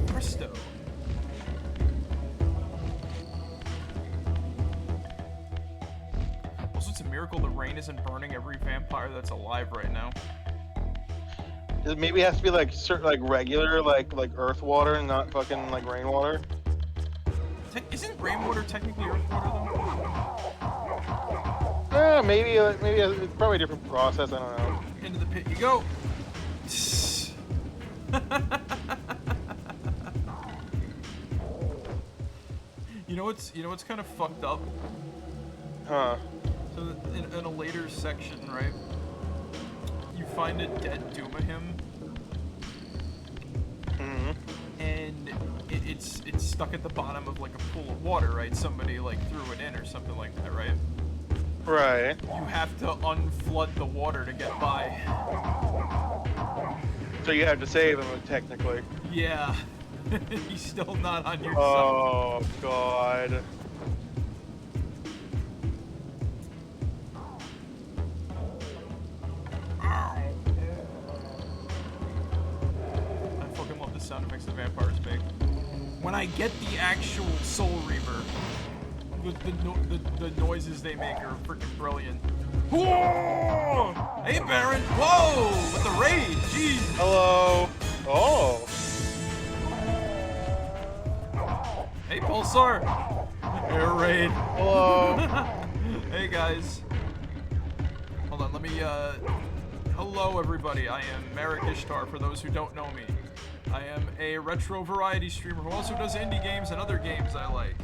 presto. Also, it's a miracle the rain isn't burning every vampire that's alive right now. It maybe has to be like certain, like regular, like earth water, and not fucking like rainwater. Isn't rainwater technically earth water though? Yeah, maybe it's probably a different process. I don't know. Into the pit you go. You know what's kind of fucked up? Huh. So in a later section, right? You find a dead Doomahim. And it's stuck at the bottom of like a pool of water, right? Somebody like threw it in or something like that, right? Right. You have to unflood the water to get by. So you have to save him, technically. Yeah. He's still not on your side. Oh, God. I fucking love the sound effects the vampires make. When I get the actual Soul Reaver, the noises they make are freaking brilliant. Whoa! Hey, Baron! Whoa! With the raid! Jeez! Hello! Oh! Hey, Pulsar! Air raid! Hello! Hey, guys. Hold on, let me, hello, everybody. I am Marek1shtar, for those who don't know me. I am a retro variety streamer who also does indie games and other games I like.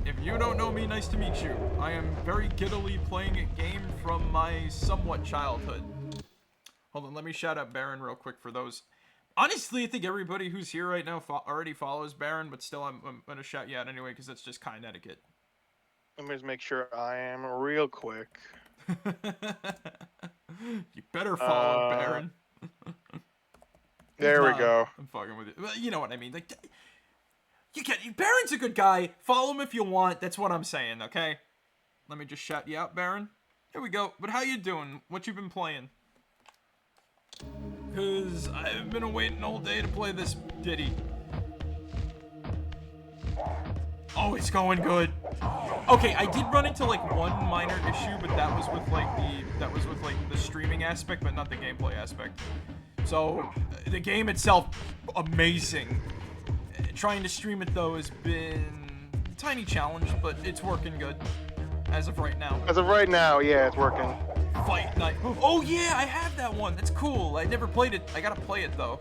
If you don't know me, nice to meet you. I am very giddily playing a game from my somewhat childhood. Hold on, let me shout out Baron real quick for those. Honestly, I think everybody who's here right now already follows Baron, but still I'm going to shout you out anyway because that's just Kain etiquette. Let me just make sure I am real quick. You better follow Baron. There we go. I'm fucking with you. Well, you know what I mean. Like, Baron's a good guy. Follow him if you want. That's what I'm saying, okay? Let me just shout you out, Baron. Here we go. But how you doing? What you been playing? Because I've been waiting all day to play this ditty. Oh, it's going good. Okay, I did run into like one minor issue, but that was with like the streaming aspect, but not the gameplay aspect. So the game itself, amazing. Trying to stream it though has been a tiny challenge, but it's working good as of right now. As of right now, yeah, it's working. Fight Night. Oh yeah, I have that one. That's cool. I never played it. I gotta play it though.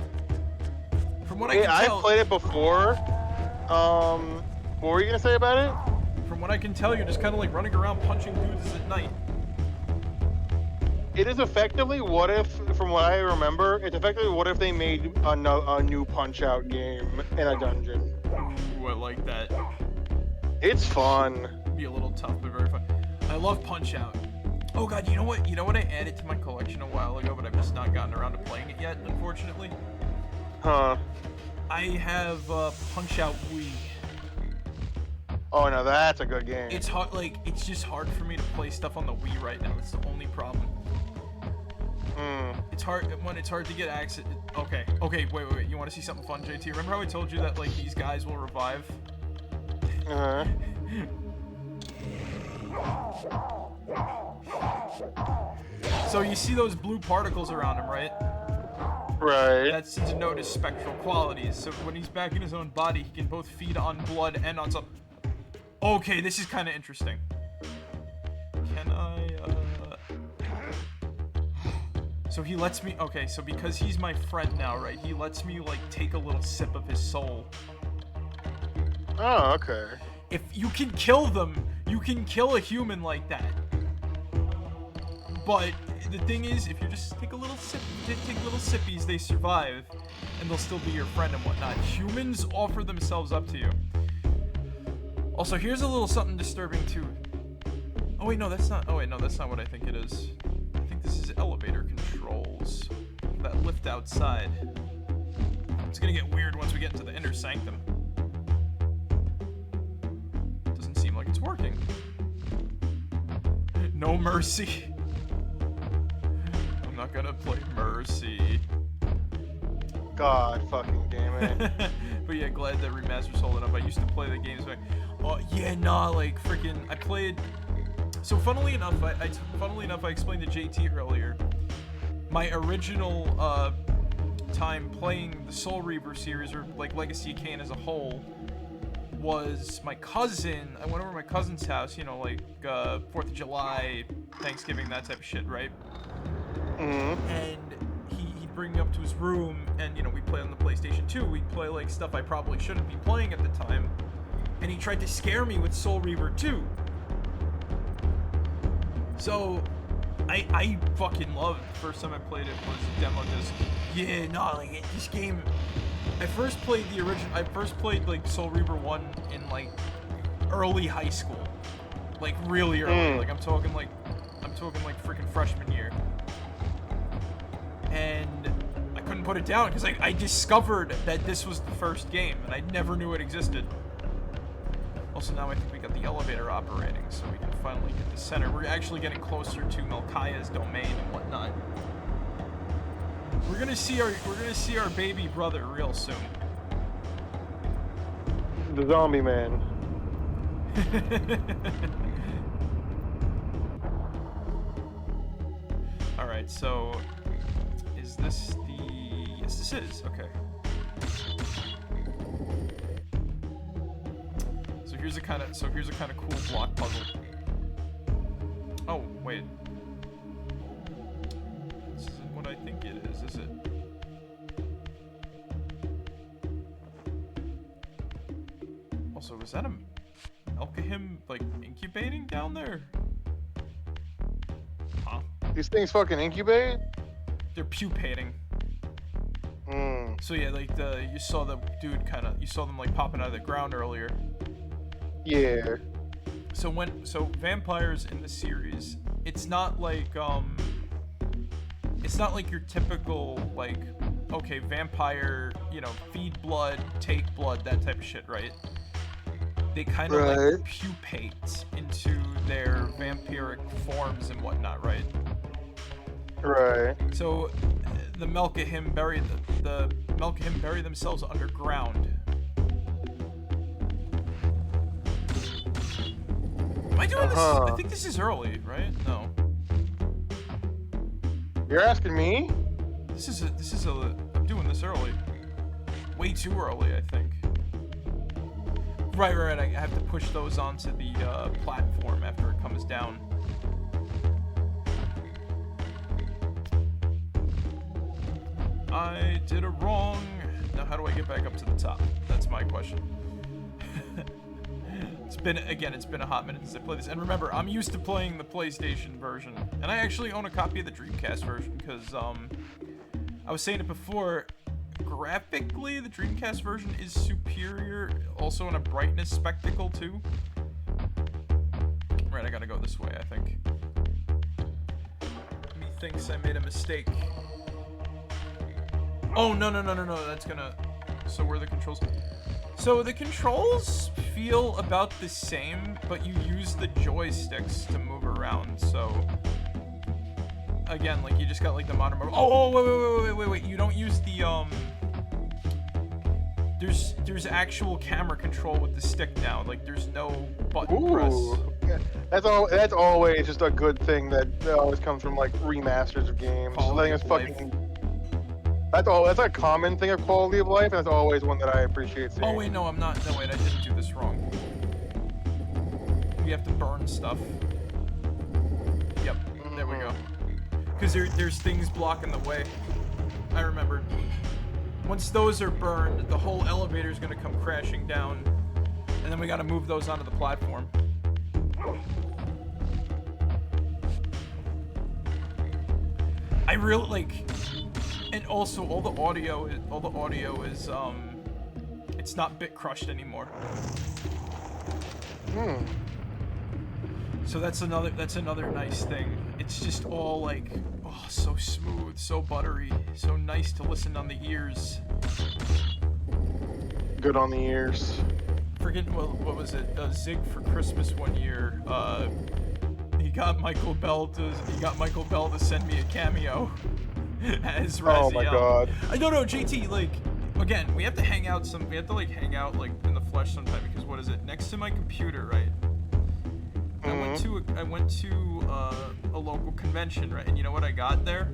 From what I can tell, I played it before. What were you gonna say about it? From what I can tell, you're just kind of like running around punching dudes at night. It is effectively what if, from what I remember, it's effectively what if they made a new Punch-Out game in a dungeon. Ooh, I like that. It's fun. It'd be a little tough, but very fun. I love Punch-Out. Oh god, you know what? You know what I added to my collection a while ago, but I've just not gotten around to playing it yet, unfortunately? Huh. I have Punch-Out Wii. Oh no, that's a good game. It's hard, like, it's just hard for me to play stuff on the Wii right now. It's the only problem. It's hard to get access. Okay, wait. You want to see something fun, JT? Remember how I told you that like these guys will revive? Uh-huh. So you see those blue particles around him, right? Right. That's to denote his spectral qualities. So when he's back in his own body, he can both feed on blood and on some. Okay, this is kind of interesting. Can I? So he lets me. Okay, so because he's my friend now, right? He lets me like take a little sip of his soul. Oh, okay. If you can kill them, you can kill a human like that. But the thing is, if you just take a little sip, take little sippies, they survive, and they'll still be your friend and whatnot. Humans offer themselves up to you. Also, here's a little something disturbing too. Oh wait, no, that's not. Oh wait, no, that's not what I think it is. I think this is elevator controls. That lift outside. It's gonna get weird once we get into the inner sanctum. Doesn't seem like it's working. No mercy. I'm not gonna play mercy. God fucking damn it. But yeah, glad that Remastered's holding up. I used to play the games back. Oh yeah, nah, like freaking. I played. So funnily enough, I explained to JT earlier. My original time playing the Soul Reaver series, or like Legacy of Kain as a whole, was my cousin. I went over to my cousin's house, you know, like 4th of July, Thanksgiving, that type of shit, right? Mm-hmm. And he'd bring me up to his room, and you know, we'd play on the PlayStation 2. We'd play like stuff I probably shouldn't be playing at the time. And he tried to scare me with Soul Reaver 2. So I fucking loved it. The first time I played it was a demo disc. Yeah, no, like this game. I first played the original. I first played like Soul Reaver 1 in like early high school, like really early. Like I'm talking like freaking freshman year. And I couldn't put it down because I discovered that this was the first game, and I never knew it existed. Also, now I think we got the elevator operating, so we can finally get the center. We're actually getting closer to Melchiah's domain and whatnot. We're gonna see our baby brother real soon. The zombie man. All right, so is this the? Yes, this is. Okay. So here's a kind of cool block puzzle. Oh wait, this isn't what I think it is it? Also, is that a Melchiah like incubating down there? Huh? These things fucking incubate? They're pupating. So yeah, like you saw the dude you saw them like popping out of the ground earlier. Yeah. So vampires in the series, it's not like your typical like, okay, vampire, you know, feed blood, take blood, that type of shit, right? They kind of like pupate into their vampiric forms and whatnot, right? Right. So the Melchiah bury themselves underground. Am I doing this? I think this is early, right? No. You're asking me? I'm doing this early. Way too early, I think. Right. I have to push those onto the platform after it comes down. I did it wrong. Now how do I get back up to the top? That's my question. It's been a hot minute since I played this. And remember, I'm used to playing the PlayStation version. And I actually own a copy of the Dreamcast version because I was saying it before, graphically the Dreamcast version is superior, also in a brightness spectacle too. Right, I gotta go this way, I think. Methinks I made a mistake. Oh, no, that's gonna... So where are the controls? So the controls feel about the same, but you use the joysticks to move around, so... Again, like, you just got, like, the modern... wait, you don't use the, There's actual camera control with the stick now, like, there's no button press. Yeah. That's always just a good thing that always comes from, like, remasters of games. Quality Letting us of fucking... life. That's a common thing of quality of life, and that's always one that I appreciate seeing. Oh wait, no, I'm not. No, wait, I didn't do this wrong. We have to burn stuff. Yep, there we go. Because there's things blocking the way. I remembered. Once those are burned, the whole elevator is gonna come crashing down, and then we gotta move those onto the platform. I really like, and also all the audio is it's not bit crushed anymore. So that's another nice thing. It's just all like, oh, so smooth, so buttery, so nice to listen on the ears. Good on the ears. Forget what was it? Zig for Christmas one year. He got Michael Bell to send me a cameo as Raziel. Oh my god. I don't know, JT. Like, again, we have to hang out like in the flesh sometime because what is it? Next to my computer, right? I went to a local convention, right? And you know what I got there?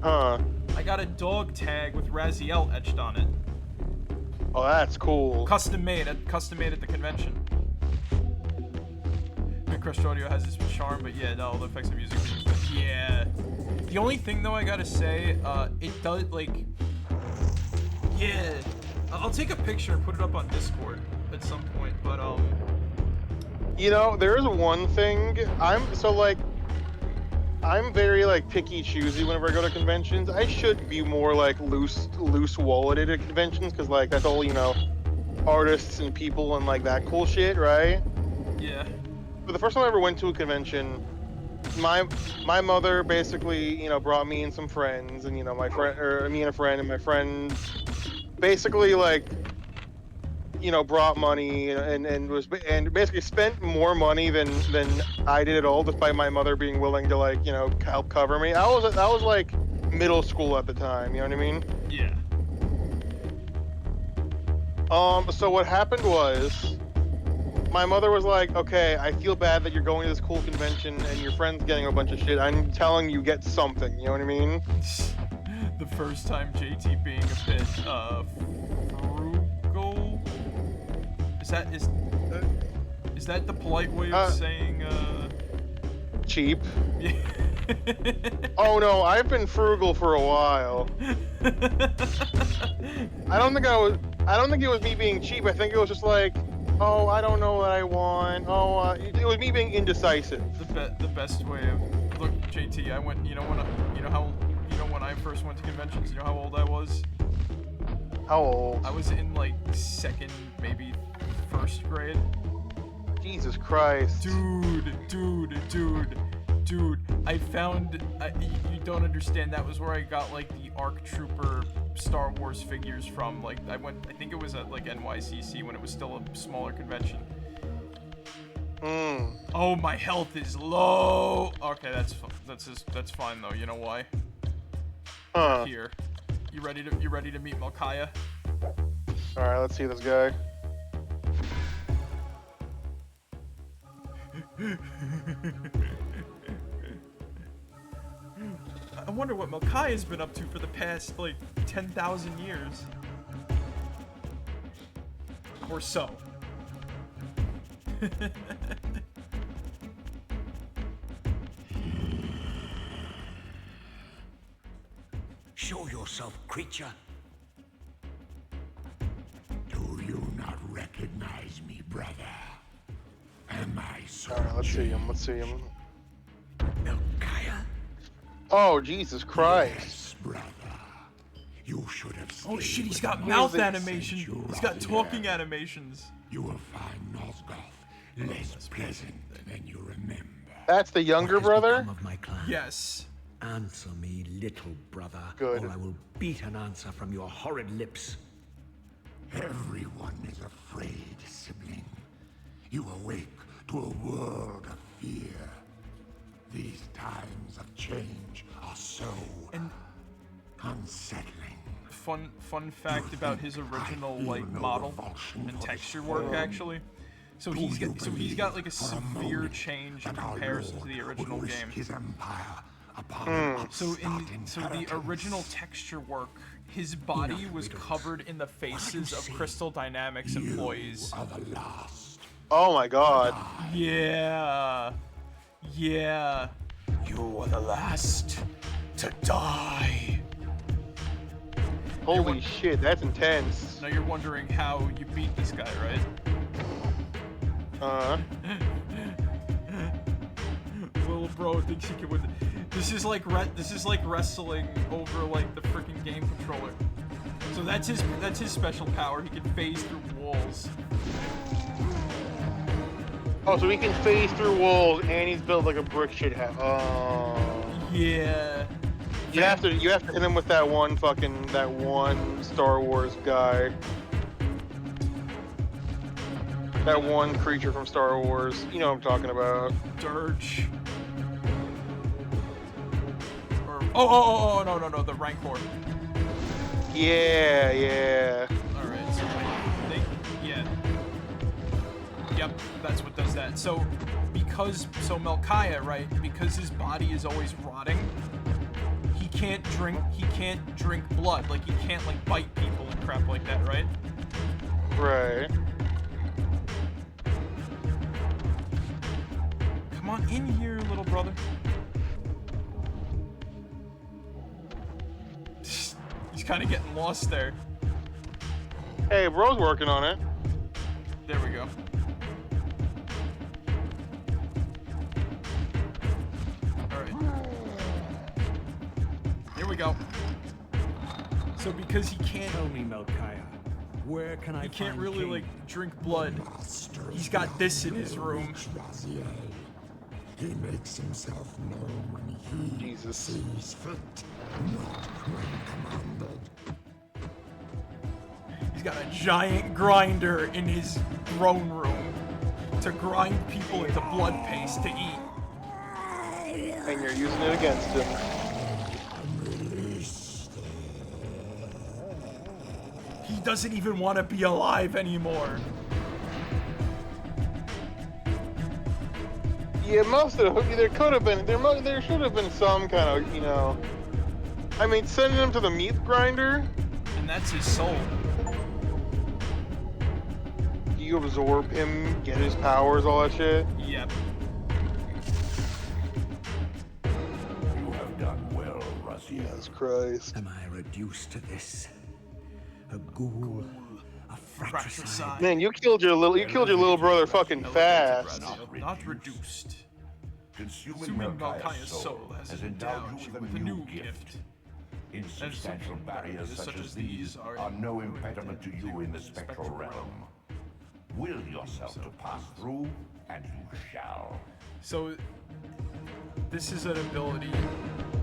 Huh. I got a dog tag with Raziel etched on it. Oh, that's cool. Custom made at the convention. Crushed Audio has this charm, but yeah, no, the effects of music. Yeah. The only thing though I gotta say, it does like. Yeah. I'll take a picture and put it up on Discord at some point, but You know, there is one thing. I'm very like picky choosy whenever I go to conventions. I should be more like loose walleted at conventions because like that's all, you know, artists and people and like that cool shit, right? Yeah. But the first time I ever went to a convention, my mother basically, you know, brought me and some friends, and you know, me and a friend, and my friend basically like, you know, brought money and basically spent more money than I did at all, despite my mother being willing to like, you know, help cover me. I was like middle school at the time, you know what I mean? Yeah. So what happened was, my mother was like, okay, I feel bad that you're going to this cool convention and your friend's getting a bunch of shit. I'm telling you, get something, you know what I mean? The first time JT being a bit frugal. Is that the polite way of saying Cheap. Yeah. Oh no, I've been frugal for a while. I don't think it was me being cheap. I think it was just like, oh, I don't know what I want. Oh, it was me being indecisive. The best way of look, JT. I went. When I first went to conventions. You know how old I was? How old? I was in like second, maybe first grade. Jesus Christ. Dude. I found. You don't understand. That was where I got like the ARC Trooper Star Wars figures from. Like I think it was at like NYCC when it was still a smaller convention. Oh, my health is low. Okay, that's fine though. You know why? Huh. Here, you ready to meet Malkaya? All right, let's see this guy. I wonder what Malkaya's been up to for the past, like, 10,000 years. Or so. Show yourself, creature. Do you not recognize me, brother? Am I so? All right, let's see him. Malkaya? Oh, Jesus Christ. Yes, brother. You should have. Oh shit, he's got Who mouth is it? animation. He's got talking animations. You will find Nosgoth less pleasant than you remember. That's the younger brother? Of my clan. Yes. Answer me, little brother, Good. or I will beat an answer from your horrid lips. Everyone is afraid, sibling. You awake to a world of fear. These times of change are so And unsettling. fun fact about his original like model and texture work actually. So he's got like a severe change in comparison to the original game. His empire So the original texture work, his body was covered in the faces of Crystal Dynamics employees. are the last. Oh my god. Yeah. You are the last to die. Holy shit, that's intense. Now you're wondering how you beat this guy, right? Uh-huh. little bro thinks he can win. This is like wrestling over like the freaking game controller. So that's his special power. He can phase through walls. Oh, so he can phase through walls, and he's built like a brick shit house. Oh. Yeah. You have to hit him with that one Star Wars guy. That one creature from Star Wars. You know what I'm talking about. Dirge. Or, no, the Rancor. Yeah. Alright, so yeah. Yep, that's what does that. So Melchiah, right, because his body is always rotting, he can't drink blood. Like, he can't, like, bite people and crap like that, right? Right. Come on in here, little brother. He's kind of getting lost there. Hey, bro's working on it. There we go. Here we go. So because he can't, Tell me, Melchiah, where can I he can't find really Kain? like drink blood. He's got this in his room. He makes himself known when he Jesus. sees fit, not when commanded. He's got a giant grinder in his throne room to grind people into blood paste to eat. And you're using it against him. He doesn't even want to be alive anymore. Yeah, most of them. There should have been some kind of, you know. I mean, sending him to the meat grinder. And that's his soul. You absorb him, get his powers, all that shit. Yep. You have done well, Raziel. Jesus Christ. Am I reduced to this? A ghoul, a fratricide. Fratricide. Man, you killed your little brother fucking fast. Not reduced. Consuming Melchiah's soul has endowed you with a new gift. Insubstantial barriers such as these are no impediment to you in the spectral realm. Will yourself to pass through, and you shall. So, this is an ability.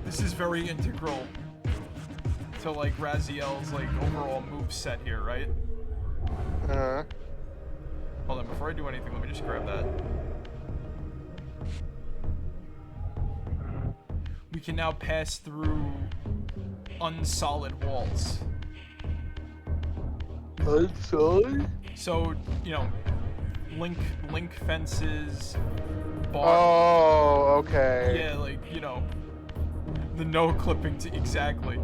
This is very integral to like Raziel's like overall move set here, right? Hold on, before I do anything, let me just grab that. We can now pass through unsolid walls. Unsolid? So, you know, link fences, bars. Oh, okay. Yeah, like, you know, the no clipping to exactly.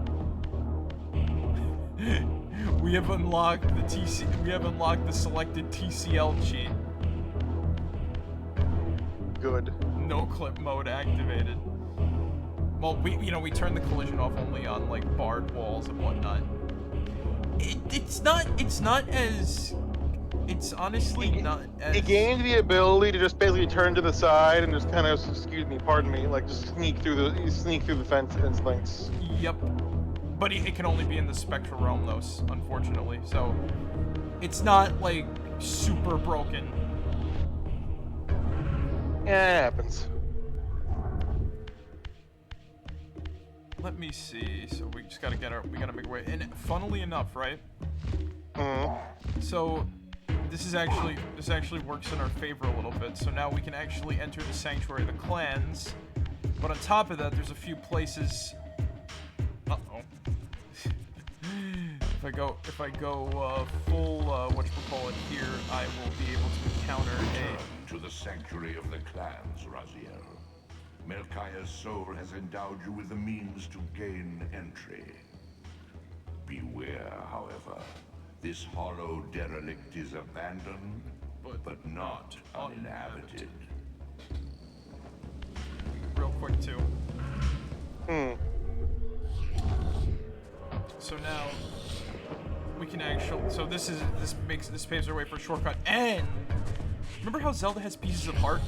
We have unlocked the selected TCL cheat. Good. No clip mode activated. Well, we turn the collision off only on like barred walls and whatnot. It's honestly not as... He gained the ability to just basically turn to the side and just kind of, pardon me, like just sneak through the fence and links. Yep. But it can only be in the spectral realm though, unfortunately. So it's not like super broken. Yeah, it happens. Let me see. So we just gotta we gotta make our way. And funnily enough, right? So this actually works in our favor a little bit. So now we can actually enter the Sanctuary of the Clans. But on top of that, there's a few places. Uh-oh. If I go full whatchamacallit here, I will be able to encounter To the sanctuary of the clans, Raziel. Melchiah's soul has endowed you with the means to gain entry. Beware, however. This hollow derelict is abandoned, but not uninhabited. real quick too. So now we can actually. So this paves our way for a shortcut. And remember how Zelda has pieces of heart?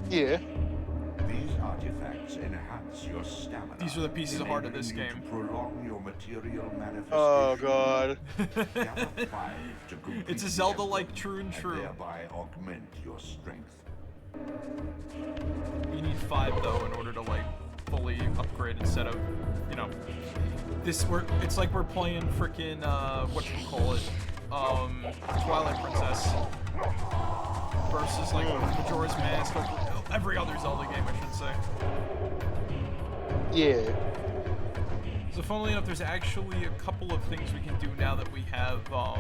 Yeah. artifacts enhance your stamina. These are the pieces of heart of this enabling you game. to prolong your material manifestation. Oh god. Gather 5 to complete It's a the Zelda-like emblem, true and true. thereby augment your strength. You need 5 though in order to like fully upgrade instead of, you know, it's like we're playing freaking whatchamacallit, Twilight Princess versus like Majora's Mask or every other Zelda game, I should say. Yeah. So funnily enough, there's actually a couple of things we can do now that we have our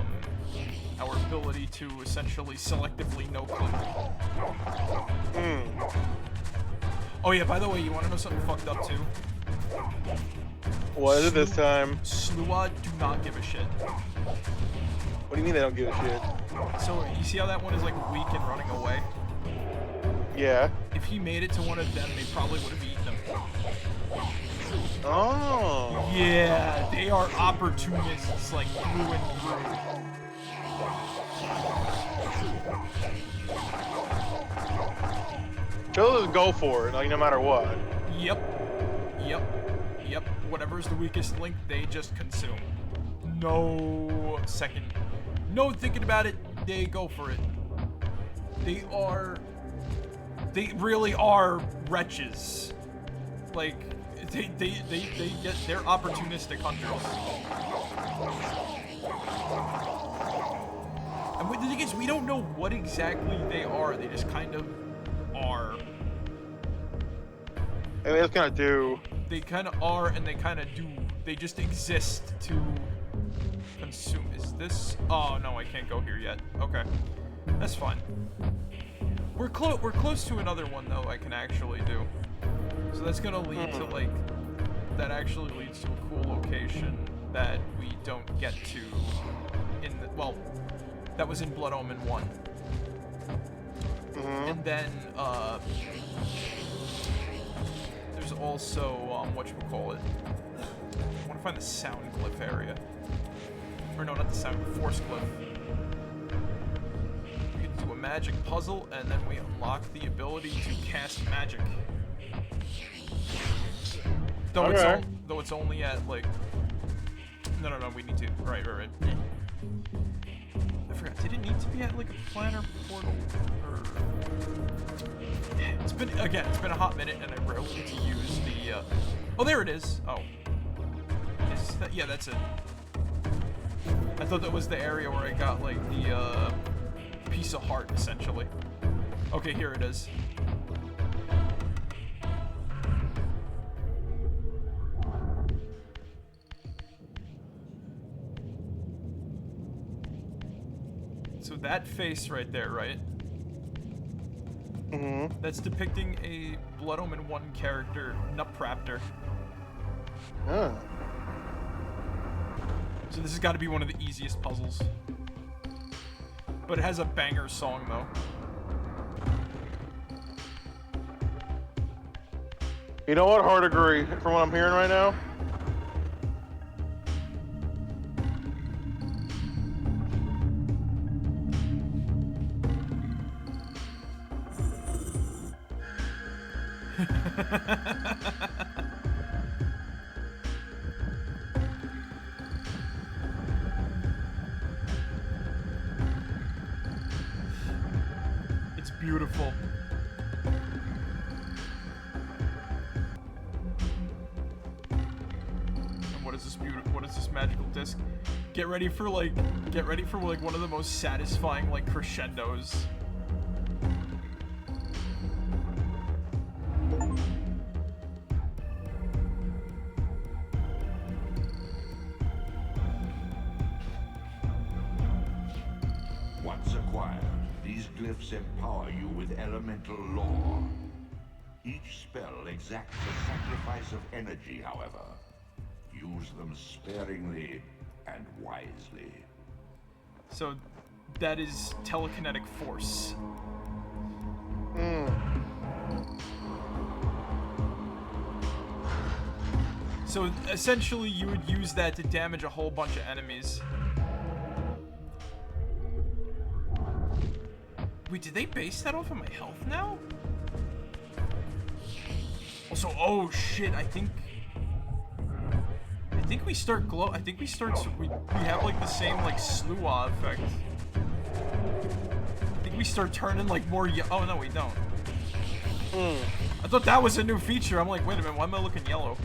ability to essentially selectively no-click. Oh yeah, by the way, you want to know something fucked up too? What is it this time? Slua do not give a shit. What do you mean they don't give a shit? So you see how that one is like weak and running away? Yeah. If he made it to one of them, they probably would have eaten him. Oh. Yeah, they are opportunists like through and through. They'll just go for it, like no matter what. Yep. Whatever's the weakest link, they just consume. No second. No thinking about it, they go for it. They really are wretches. Like, they're opportunistic hunters. And the thing is, we don't know what exactly they are. They just kind of are. And they just kind of do. They kind of are, and they kind of do. They just exist to consume. Is this? Oh no, I can't go here yet. Okay, that's fine. We're close to another one though. I can actually do. So that's gonna lead to like. That actually leads to a cool location that we don't get to in the, well, that was in Blood Omen 1. And then there's also whatchamacallit. I want to find the sound glyph area. Or no, not the sound, force glyph. We can do a magic puzzle, and then we unlock the ability to cast magic. Though it's only at like. No, we need to. Right. I forgot. Did it need to be at like a planner portal? Or it's been a hot minute, and I rarely get to use the. Oh, there it is. Oh. Is that? Yeah, that's it. I thought that was the area where I got like the piece of heart, essentially. Okay, here it is. So that face right there, right? That's depicting a Blood Omen 1 character, Necropolis. Oh. So this has got to be one of the easiest puzzles. But it has a banger song, though. You know what? Hard agree. From what I'm hearing right now. It's beautiful. And what is this beautiful? What is this magical disc? Get ready for like one of the most satisfying like crescendos. Once acquired, these glyphs empower you with elemental lore. Each spell exacts a sacrifice of energy, however. Use them sparingly and wisely. So that is telekinetic force. So essentially you would use that to damage a whole bunch of enemies. Wait, did they base that off of my health now? Also, oh shit, I think we start glow. I think we have like the same like Sluwa effect. I think we start turning like more oh no, we don't. I thought that was a new feature. I'm like, wait a minute, why am I looking yellow?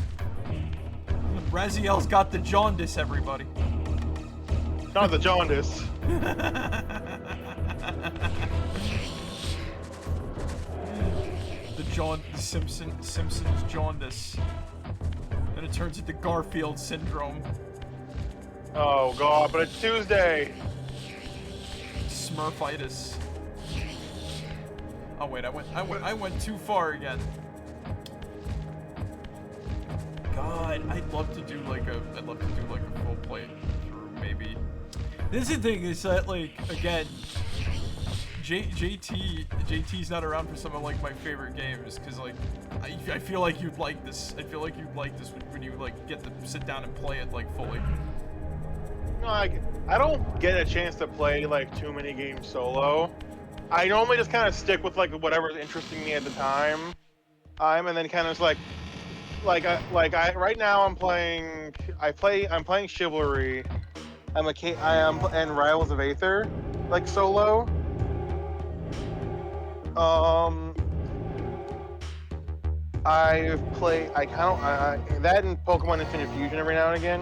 Raziel's got the jaundice, everybody. Not the jaundice. The Simpsons jaundice. Then it turns into Garfield syndrome. Oh god, but it's Tuesday. Smurfitis. Oh wait, I went too far again. God, I'd love to do like a full playthrough maybe. This is the thing is that like again, JT's not around for some of like my favorite games because like I feel like you'd like this. I feel like you'd like this when you like get to sit down and play it like fully. No, I don't get a chance to play like too many games solo. I normally just kind of stick with like whatever's interesting me at the time. And then kind of just right now I'm playing Chivalry. And Rivals of Aether, like solo. That and Pokemon Infinite Fusion every now and again.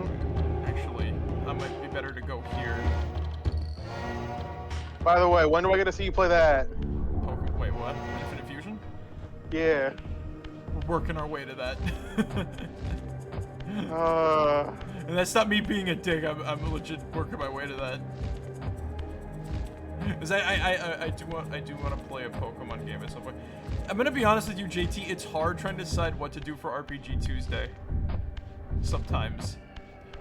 Actually, that might be better to go here. By the way, when do I get to see you play that? Wait, what? Infinite Fusion? Yeah. We're working our way to that. And that's not me being a dick. I'm legit working my way to that. Cause I do want to play a Pokemon game at some point. I'm gonna be honest with you, JT. It's hard trying to decide what to do for RPG Tuesday. Sometimes,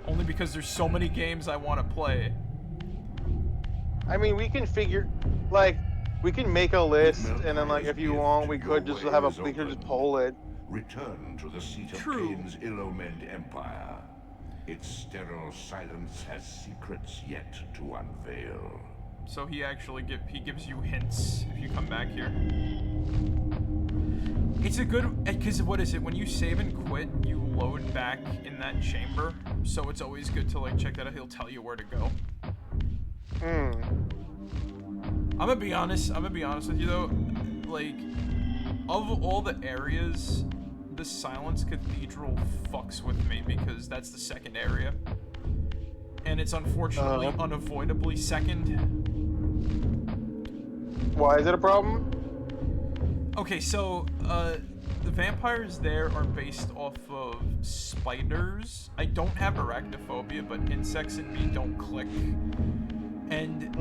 only because there's so many games I want to play. I mean, we can make a list, and then like if you want, we could just poll it. Return to the seat of True. Kain's ill-omened empire. Its sterile silence has secrets yet to unveil. So he actually gives you hints if you come back here. It's a good, because what is it? When you save and quit, you load back in that chamber. So it's always good to like check that out. He'll tell you where to go. I'm gonna be honest with you though. Like, of all the areas, the Silence Cathedral fucks with me because that's the second area. And it's unfortunately unavoidably second. Why is it a problem? Okay, so the vampires there are based off of spiders. I don't have arachnophobia, but insects and me don't click. And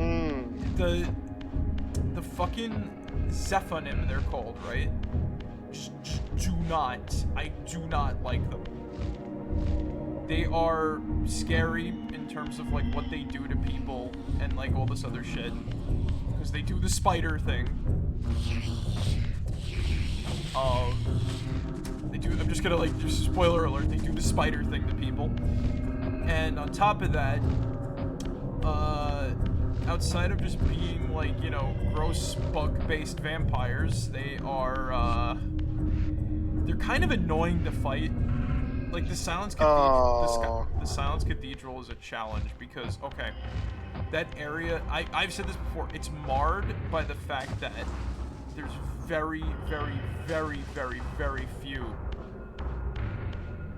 the fucking Zephonim, they're called, right? I do not like them. They are scary in terms of like what they do to people and like all this other shit. Because they do the spider thing. I'm just gonna like, just spoiler alert, they do the spider thing to people. And on top of that, outside of just being like, you know, gross bug-based vampires, they are, they're kind of annoying to fight. Like the Silence Cathedral, the Silence Cathedral is a challenge because, okay, that area, I've said this before, it's marred by the fact that there's very, very, very, very, very few,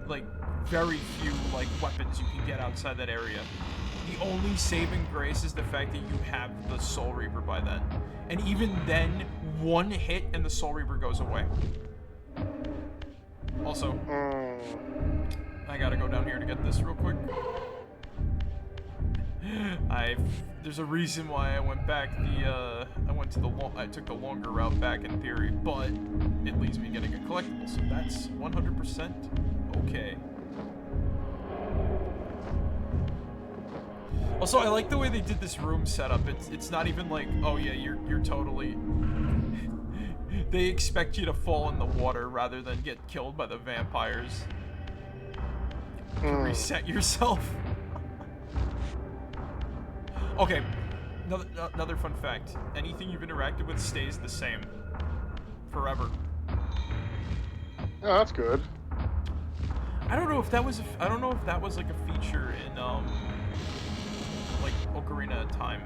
like, weapons you can get outside that area. The only saving grace is the fact that you have the Soul Reaver by then. And even then, one hit and the Soul Reaver goes away. Also, I gotta go down here to get this real quick. There's a reason why I went back I took the longer route back in theory, but it leaves me getting a collectible, so that's 100% okay. Also, I like the way they did this room setup. It's not even like, oh yeah, you're totally... They expect you to fall in the water rather than get killed by the vampires. To reset yourself. Okay, another fun fact. Anything you've interacted with stays the same. Forever. Oh, that's good. I don't know if that was I don't know if that was like a feature in like Ocarina of Time.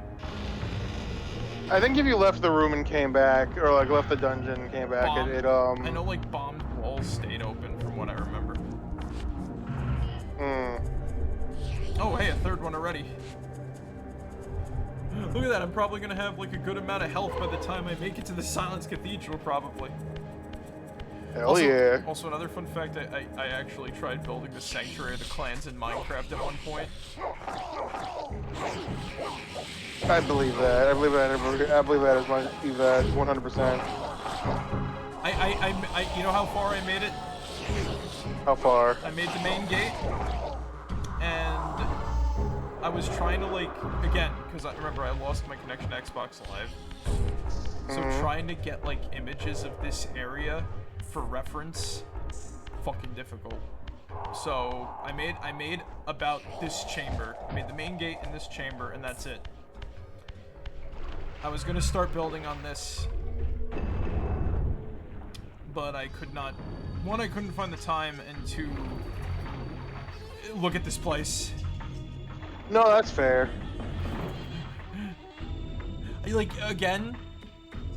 I think if you left the room and came back, or like left the dungeon and came back, I know like bombed walls stayed open from what I remember. Oh hey, a third one already. Look at that, I'm probably gonna have like a good amount of health by the time I make it to the Silence Cathedral, probably. Hell yeah. Also, another fun fact, I actually tried building the Sanctuary of the Clans in Minecraft at one point. I believe that. I believe that. I believe that as much. 100%. You know how far I made it? How far? I made the main gate, and I was trying to like, again, because I remember I lost my connection to Xbox Live. So trying to get like images of this area for reference, fucking difficult. So I made about this chamber. I made the main gate in this chamber, and that's it. I was gonna start building on this, but I could not. One, I couldn't find the time, and two, look at this place. No, that's fair. Like, again,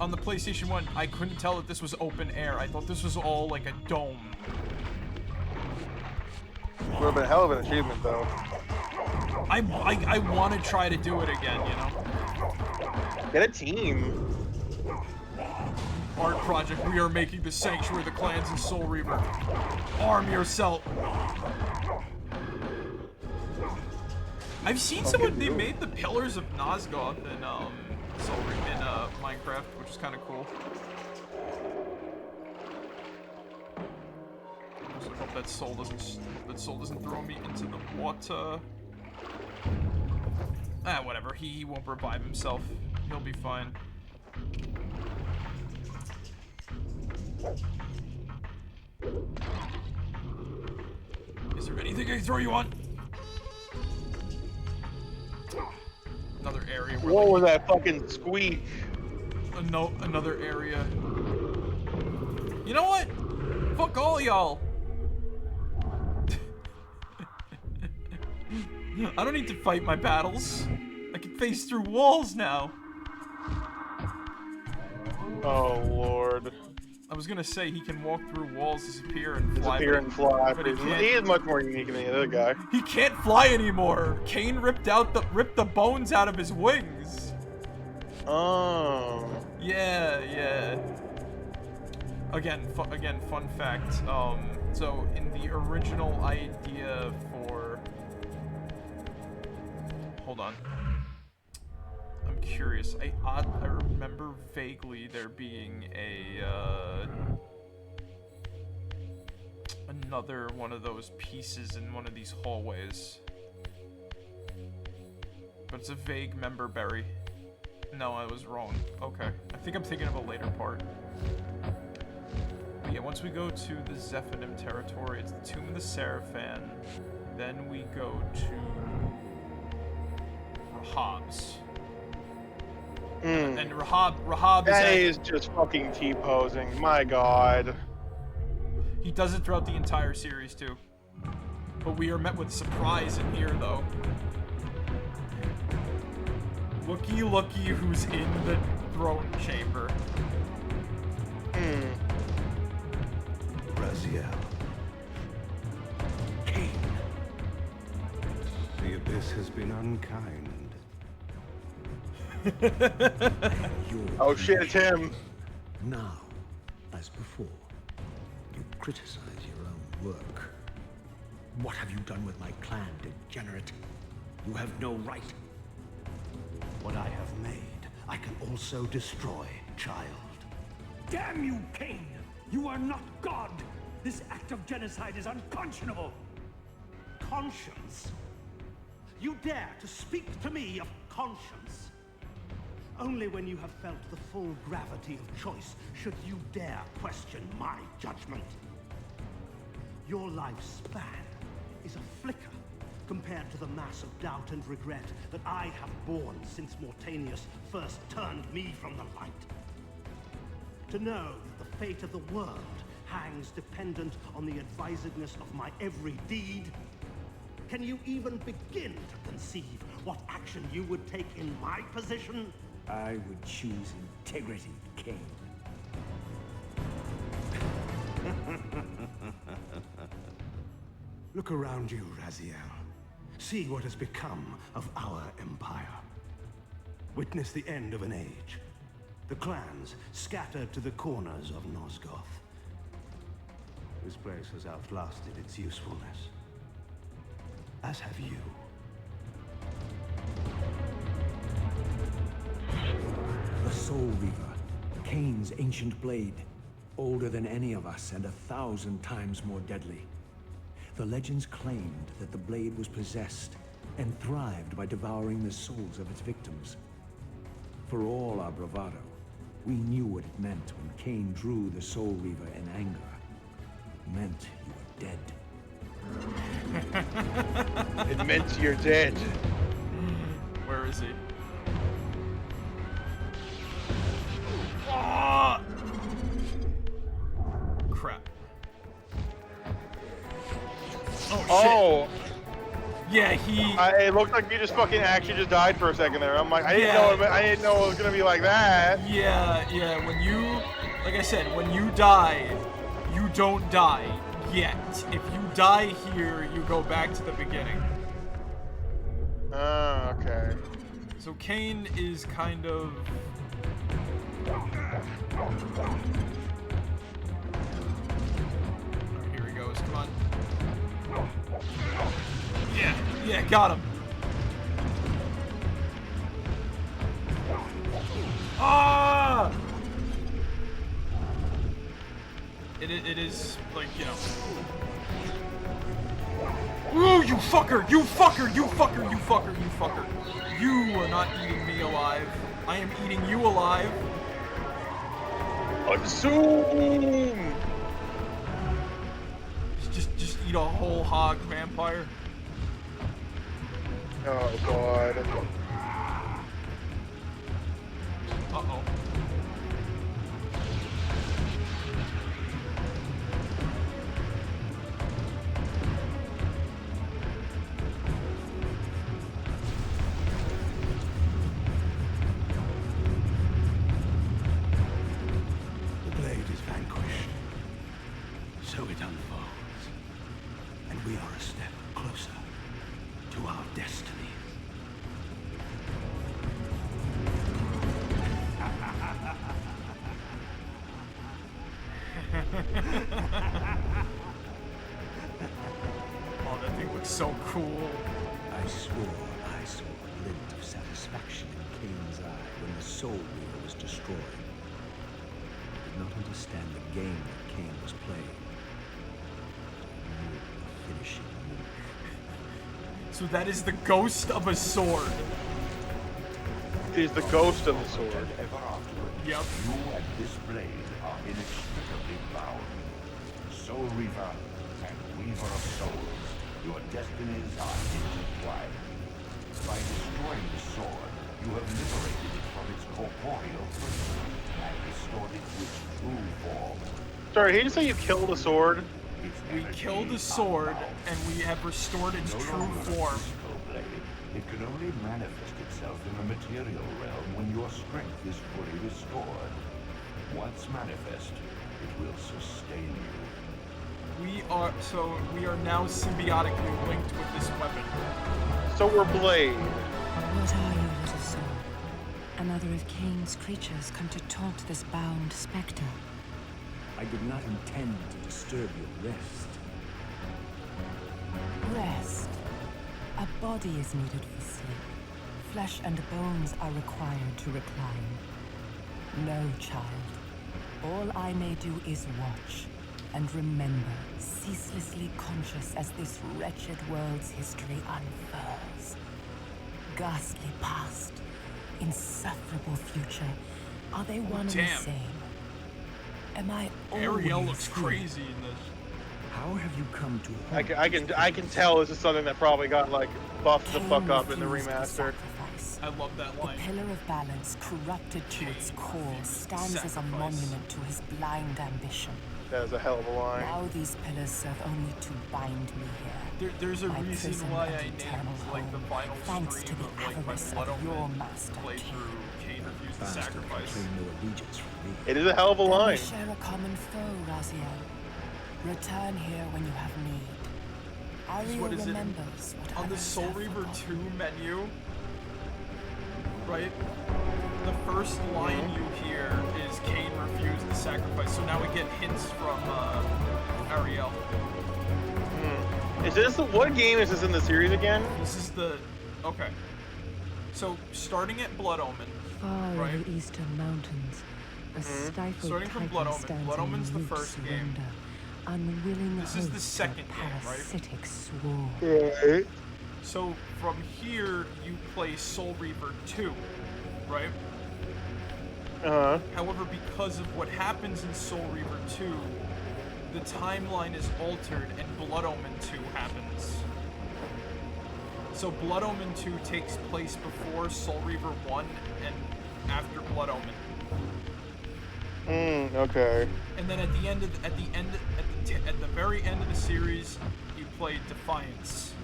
on the PlayStation 1, I couldn't tell that this was open air. I thought this was all like a dome. Would have been a hell of an achievement, though. I want to try to do it again, you know? Get a team. Art project, we are making the Sanctuary of the Clans in Soul Reaver. Arm yourself. I've seen someone, they made the Pillars of Nosgoth in, Soul Reaver, in, Minecraft, which is kind of cool. Just hope that soul doesn't throw me into the water. Ah, whatever, he won't revive himself. He'll be fine. Is there anything I can throw you on? Another area where What was that fucking squeak? Another area. You know what? Fuck all y'all. I don't need to fight my battles. I can face through walls now. Oh lord. I was gonna say he can walk through walls, disappear, and fly. Disappear and fly. But he He is much more unique than the other guy. He can't fly anymore. Kain ripped the bones out of his wings. Oh. Yeah. Again, fun fact. So in the original idea for, hold on. I'm curious. I remember vaguely there being another one of those pieces in one of these hallways. But it's a vague member berry. No, I was wrong. Okay. I think I'm thinking of a later part. But yeah, once we go to the Zephanim territory, it's the Tomb of the Seraphan. Then we go to Rahab's. And Rahab is just fucking T-posing. My god. He does it throughout the entire series too. But we are met with surprise in here though. Looky who's in the throne chamber. Raziel. Kain. The abyss has been unkind. Oh shit, it's him. Now, as before, you criticize your own work. What have you done with my clan, degenerate? You have no right. What I have made, I can also destroy, child. Damn you, Kain! You are not God! This act of genocide is unconscionable! Conscience? You dare to speak to me of conscience? Only when you have felt the full gravity of choice should you dare question my judgment. Your life's span is a flicker compared to the mass of doubt and regret that I have borne since Mortanius first turned me from the light. To know that the fate of the world hangs dependent on the advisedness of my every deed? Can you even begin to conceive what action you would take in my position? I would choose integrity, Kain. Look around you, Raziel. See what has become of our empire. Witness the end of an age. The clans scattered to the corners of Nosgoth. This place has outlasted its usefulness. As have you. The Soul Reaver, Kain's ancient blade, older than any of us and 1,000 times more deadly. The legends claimed that the blade was possessed and thrived by devouring the souls of its victims. For all our bravado, we knew what it meant when Kain drew the Soul Reaver in anger. It meant you were dead. It meant you're dead. Where is he? Ah! Crap. Oh, shit. Yeah, It looked like you just fucking actually just died for a second there. I'm like, I didn't know it was gonna be like that. Yeah. When you, like I said, when you die, you don't die yet. If you die here, you go back to the beginning. Oh, okay. So Kain is kind of... Here he goes, come on. Yeah, got him. Ah! It is, like, you know... Ooh, you fucker! You fucker! You fucker! You fucker! You fucker! You are not eating me alive. I am eating you alive. Consume! Just eat a whole hog, vampire. Oh god. Uh-oh. The blade is vanquished. So it unfolds. And we are a step closer to our destiny. Oh, that thing looks so cool. I swore I saw a glint of satisfaction in Kain's eye when the Soul Reaver was destroyed. I did not understand the game that Kain was playing. I knew the finishing move. So that is the ghost of a sword. It is the ghost of the sword. Ever afterward, Yep. you and this blade are inextricably bound. Soul Reaver and Weaver of Souls, your destinies are intertwined. By destroying the sword, you have liberated it from its corporeal prison and restored it to its true form. Sorry, did you say you killed a sword? Its We energy killed the is sword, unbound. and we have restored its No true longer a form. physical blade, it can only manifest itself in the material realm when your strength is fully restored. Once manifest, it will sustain you. We are now symbiotically linked with this weapon. So we're Blade. What are you, little soul? Another of Kain's creatures come to taunt this bound spectre. I did not intend to disturb your rest. Rest. A body is needed for sleep. Flesh and bones are required to recline. No, child. All I may do is watch and remember, ceaselessly conscious as this wretched world's history unfurls. Ghastly past, insufferable future. Are they one and the Damn. same? Am I Ariel always looks here? crazy in this. How have you come to I can tell this is something that probably got like buffed the Cain fuck up in the refused the remastered. sacrifice. I love that The line. pillar of balance, corrupted to its core, stands as a Sacrifice. monument to his blind ambition. That is a hell of a line. Now these pillars serve only to bind me here. There's a My reason prison why and I named eternal like the home, final thanks stream to the of like my avarice Blood of your Omen master, playthrough. Kain refused to Bastard sacrifice. can claim no allegiance from me. It is a hell of a Then we line. share a common foe, Raziel. Return here when you have need. Ariel What is it? remembers what On the others Soul have Reaver forgotten. 2 menu, right? The first line you hear is Kain refused the sacrifice. So now we get hints from Ariel. Is this what game is this in the series again? This is the okay. So starting at Blood Omen, Far right? in the eastern mountains, a stifled Starting from titan Blood Omen. stands Blood in Omen's the mute first game. surrender, unwilling This is the host of second game, right? parasitic swarm. Right. So from here you play Soul Reaver 2, right? However, because of what happens in Soul Reaver 2, the timeline is altered and Blood Omen 2 happens. So Blood Omen 2 takes place before Soul Reaver 1 and after Blood Omen. Okay. And then at the very end of the series, you play Defiance.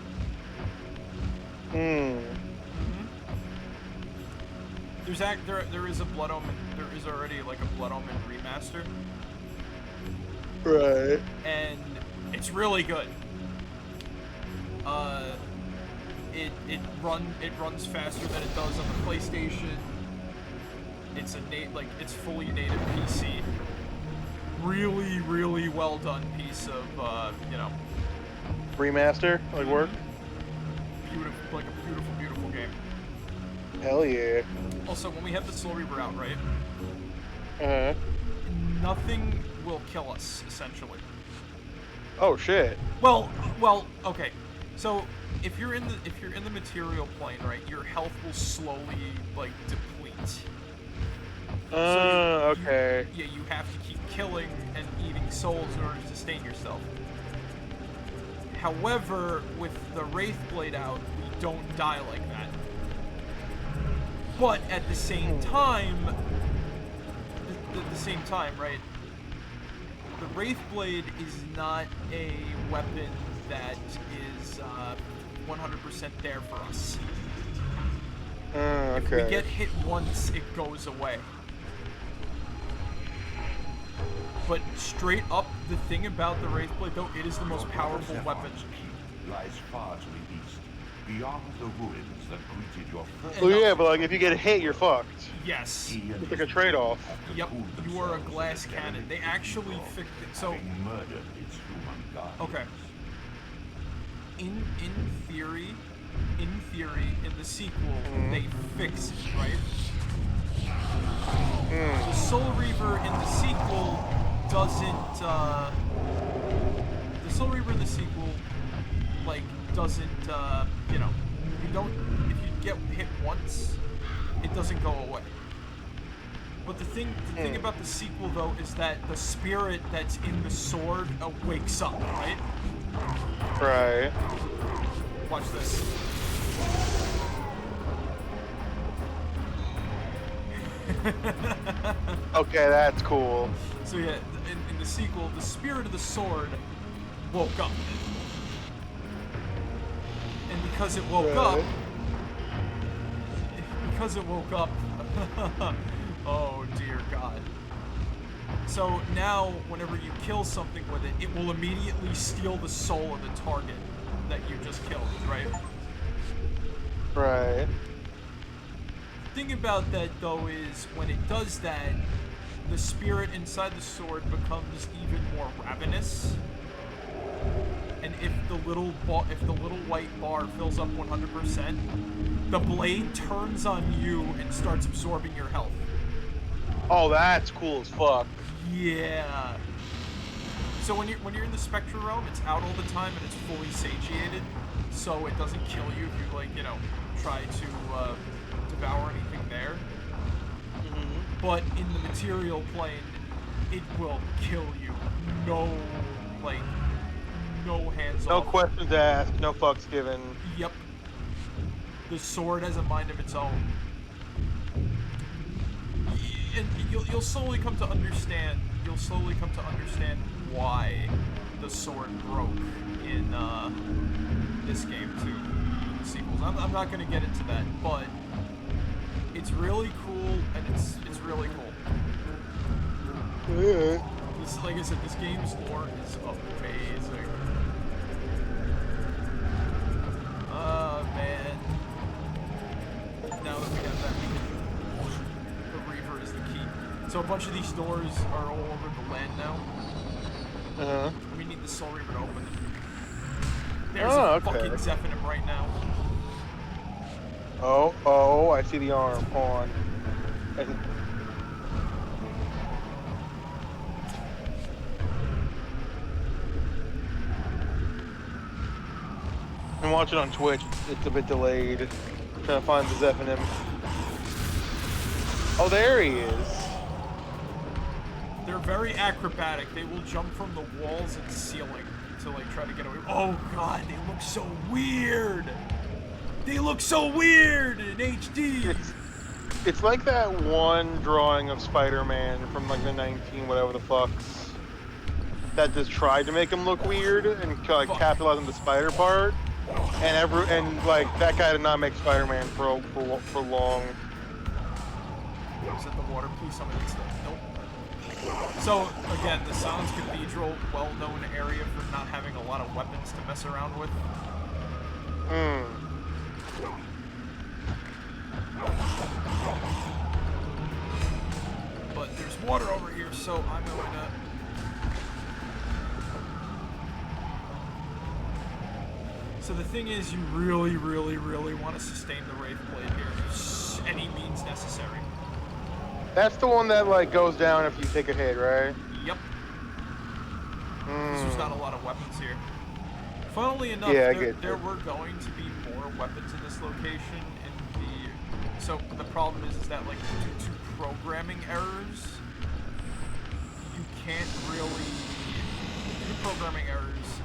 There is a Blood Omen. There is already like a Blood Omen remaster, Right. and it's really good. It runs faster than it does on the PlayStation. It's it's fully native PC. Really, really well done piece of Remaster, like work. beautiful, like a beautiful, beautiful game. Hell yeah. Also, when we have the Soul Reaver out, right? Uh-huh. Nothing will kill us, essentially. Oh shit. Well, okay. So if you're in the material plane, right, your health will slowly like deplete. Okay. You have to keep killing and eating souls in order to sustain yourself. However, with the Wraithblade out, we don't die like that. But at the same time, right? The Wraithblade is not a weapon that is 100% there for us. Okay. If we get hit once, it goes away. But straight up, the thing about the Wraithblade, though, it is the most powerful weapon. Lies far to the east, beyond the ruins that greeted your first. Well, yeah, but like if you get hit, you're fucked. Yes. It's like a trade-off. Yep. You are a glass cannon. They actually fixed it. So, Murdered its human guardians. okay. In theory, in the sequel, they fix it, right? The Soul Reaver in the sequel doesn't. The Soul Reaver in the sequel, like, doesn't. You don't. If you get hit once, it doesn't go away. But the thing about the sequel, though, is that the spirit that's in the sword wakes up, right? Right. Watch this. Okay, that's cool. So yeah, in the sequel, the spirit of the sword woke up. And because it woke up, oh dear God. So now, whenever you kill something with it, it will immediately steal the soul of the target that you just killed, right? Right. The thing about that, though, is when it does that, the spirit inside the sword becomes even more ravenous. And if the little white bar fills up 100%, the blade turns on you and starts absorbing your health. Oh, that's cool as fuck. Yeah. So when you're in the Spectre realm, it's out all the time and it's fully satiated, so it doesn't kill you if you try to devour anything there. But in the material plane, it will kill you. No hands No off. questions asked, no fucks given. Yep. The sword has a mind of its own. And you'll slowly come to understand. you'll slowly come to understand why the sword broke in this game too, in the sequels. I'm not gonna get into that, but it's really cool, and it's really cool. Yeah. This, like I said, this game's lore is amazing. Man. Now that we have that, the Reaver is the key. So a bunch of these doors are all over the land now. Uh-huh. We need the Soul Reaver to open it. There's Oh, a okay. fucking Zephyrim right now. Oh, I see the arm. Hold on. I'm watching on Twitch. It's a bit delayed. I'm trying to find the Zephyrim. Oh, there he is. They're very acrobatic. They will jump from the walls and ceiling to like try to get away. Oh god, they look so weird. They look so weird in HD. It's like that one drawing of Spider-Man from like the 19 whatever the fucks that just tried to make him look weird and like capitalize on the spider part. And like that guy did not make Spider-Man for long. Is that the water piece? Some of it's nope. So again, the Silence Cathedral, well-known area for not having a lot of weapons to mess around with. But there's water over here, so I'm going to. So the thing is, you really, really, really want to sustain the Wraith Blade here. Any means necessary. That's the one that like goes down if you take a hit, right? Yep. There's not a lot of weapons here. Funnily enough, Yeah, there were going to be more weapons in this location. So the problem is that like due to programming errors, you can't really due to programming errors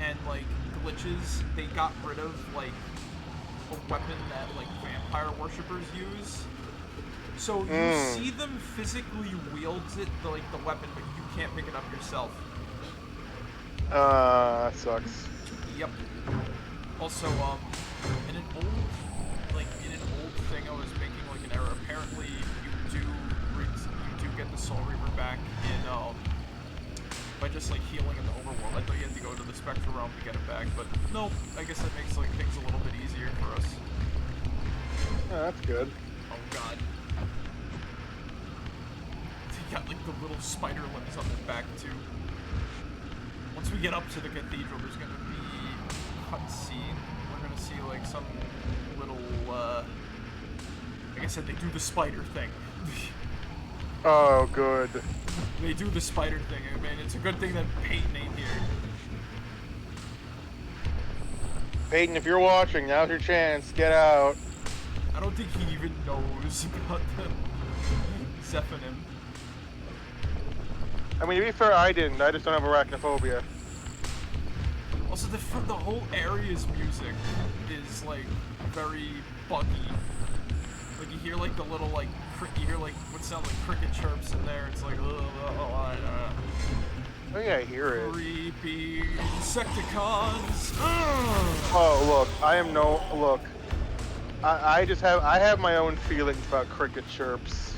and like glitches. They got rid of like a weapon that like vampire worshippers use. So you see them physically wield it, the weapon, but you can't pick it up yourself. That sucks. Yep. Also, in an old thing, I was making like an error. Apparently, you do get the Soul Reaver back in by just like healing in the overworld. I thought you had to go to the Spectral Realm to get it back, but no. I guess that makes like things a little bit easier for us. Oh, that's good. Oh god. They got like the little spider limbs on their back too. Once we get up to the cathedral, there's gonna be a cutscene. We're gonna see like some little like I said, they do the spider thing. Oh, good. They do the spider thing. I mean, it's a good thing that Peyton ain't here. Peyton, if you're watching, now's your chance. Get out. I don't think he even knows about the Zephyrim. I mean, to be fair, I didn't. I just don't have arachnophobia. Also, the whole area's music is like very buggy. Like you hear like the little like you hear like what sound like cricket chirps in there. It's like Oh yeah, I hear it. creepy Insecticons. Oh look, I have my own feelings about cricket chirps.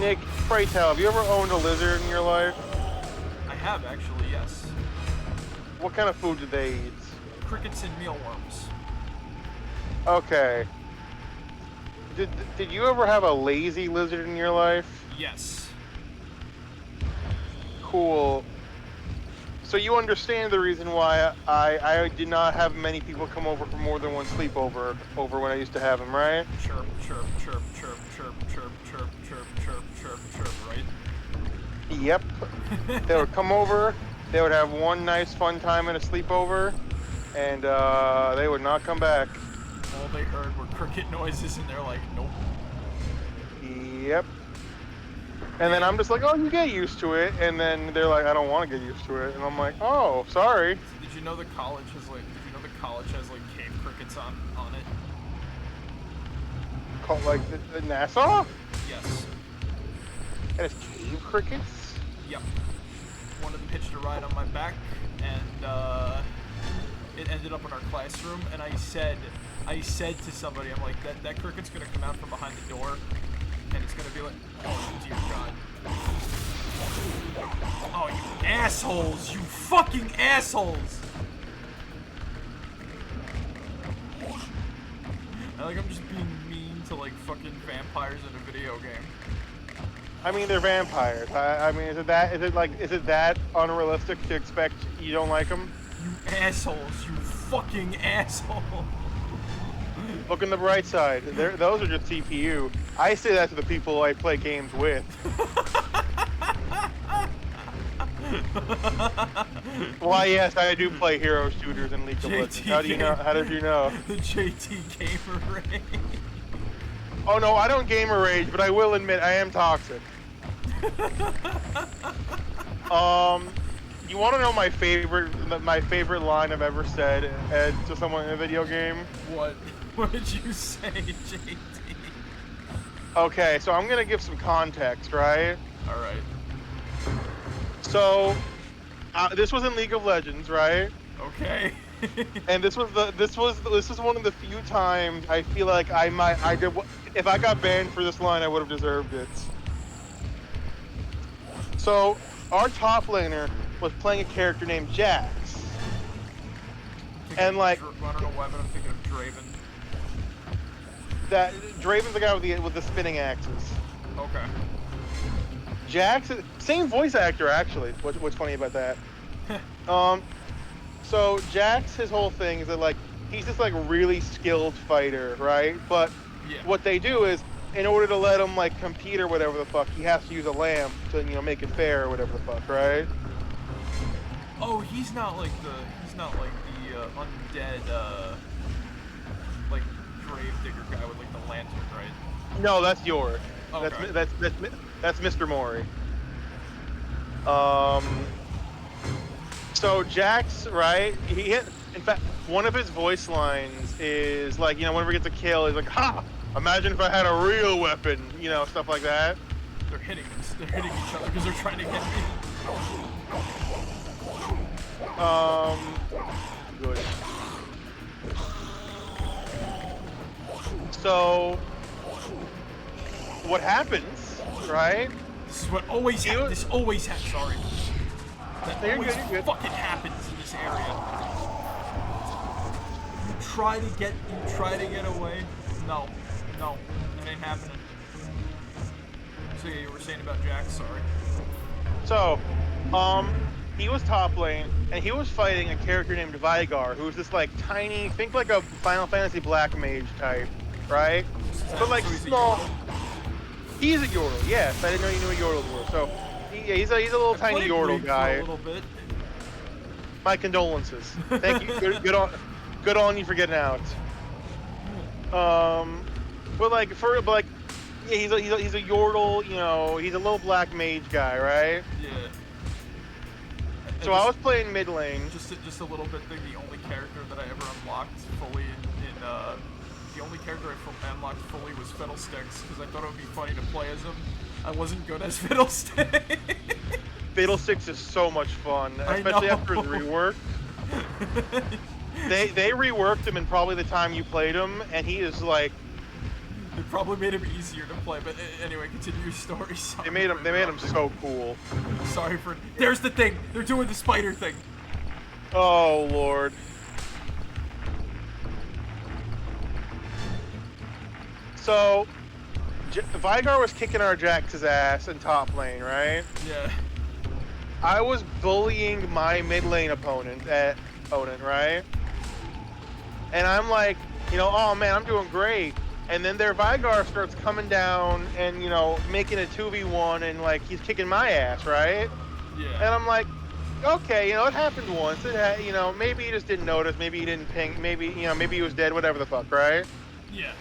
Nick, pray tell, have you ever owned a lizard in your life? I have actually, yes. What kind of food do they eat? Crickets and mealworms. Okay. Did you ever have a lazy lizard in your life? Yes. Cool. So you understand the reason why I did not have many people come over for more than one sleepover over when I used to have them, right? Chirp, chirp, chirp, chirp, chirp, chirp, chirp, chirp, chirp, chirp, chirp, right? Yep. They would come over, they would have one nice fun time in a sleepover, and they would not come back. All they heard were cricket noises and they're like, nope. Yep. And then I'm just like, oh, you get used to it. And then they're like, I don't want to get used to it. And I'm like, oh, sorry. Did you know the college has like cave crickets on it? Called like the Nassau? Yes. That is cave crickets? Yep. One of them hitched a ride on my back, and it ended up in our classroom. And I said to somebody, I'm like, that cricket's gonna come out from behind the door, and it's gonna be like, oh dear God. Oh, you assholes! You fucking assholes! I'm just being mean to like fucking vampires in a video game. I mean, they're vampires. I mean, is it that unrealistic to expect you don't like them? You assholes! You fucking asshole! Look on the bright side. Those are just CPU. I say that to the people I play games with. Why, yes, I do play hero shooters in League of Legends. How do you know? How did you know? The JT gamer rage. Oh no, I don't gamer rage, but I will admit I am toxic. You want to know my favorite line I've ever said to someone in a video game? What? What did you say, JT? Okay, so I'm gonna give some context, right? All right. So, this was in League of Legends, right? Okay. And this was one of the few times I feel like if I got banned for this line, I would have deserved it. So, our top laner was playing a character named Jax, and like, I don't know why, but I'm thinking of Draven. Draven's the guy with the spinning axes. Okay. Jax, same voice actor actually. What's funny about that? So Jax, his whole thing is that like he's this like really skilled fighter, right? But what they do is, in order to let him like compete or whatever the fuck, he has to use a lamp to make it fair or whatever the fuck, right? Oh, he's not like the undead like gravedigger guy with like the lantern, right? No, that's Yorick. Okay. That's Mr. Mori. So Jax, right? In fact, one of his voice lines is like, whenever he gets a kill, he's like, "Ha! Imagine if I had a real weapon," stuff like that. They're hitting each other because they're trying to get me. Good. So, what happens, right? This is what always happens. This always happens. Sorry. That You're always good. fucking happens in this area. You try to get away. No, it ain't happening. So yeah, you were saying about Jax. Sorry. So, he was top lane, and he was fighting a character named Vigar, who's this like tiny, think like a Final Fantasy Black Mage type, right? But like small. He's a Yordle, yes. I didn't know you knew what Yordles were. So, he's a little tiny Yordle guy. A little bit. My condolences. Thank you. Good on you for getting out. He's a Yordle. He's a little black mage guy, right? Yeah. So I was playing mid lane. Just a little bit thing. The only character that I ever unlocked fully the only character I unlocked fully was Fiddlesticks, because I thought it would be funny to play as him. I wasn't good as Fiddlesticks. Fiddlesticks is so much fun, especially after his rework. They reworked him in probably the time you played him, and he is like. It probably made him easier to play, but anyway, continue your story. They made him so cool. Sorry for. There's the thing. They're doing the spider thing. Oh Lord. So, Vigar was kicking our Jax's ass in top lane, right? Yeah. I was bullying my mid lane opponent, right? And I'm like, oh man, I'm doing great. And then their Vigar starts coming down and, making a 2v1 and like he's kicking my ass, right? Yeah. And I'm like, okay, it happened once. Maybe he just didn't notice. Maybe he didn't ping. Maybe he was dead. Whatever the fuck, right? Yeah.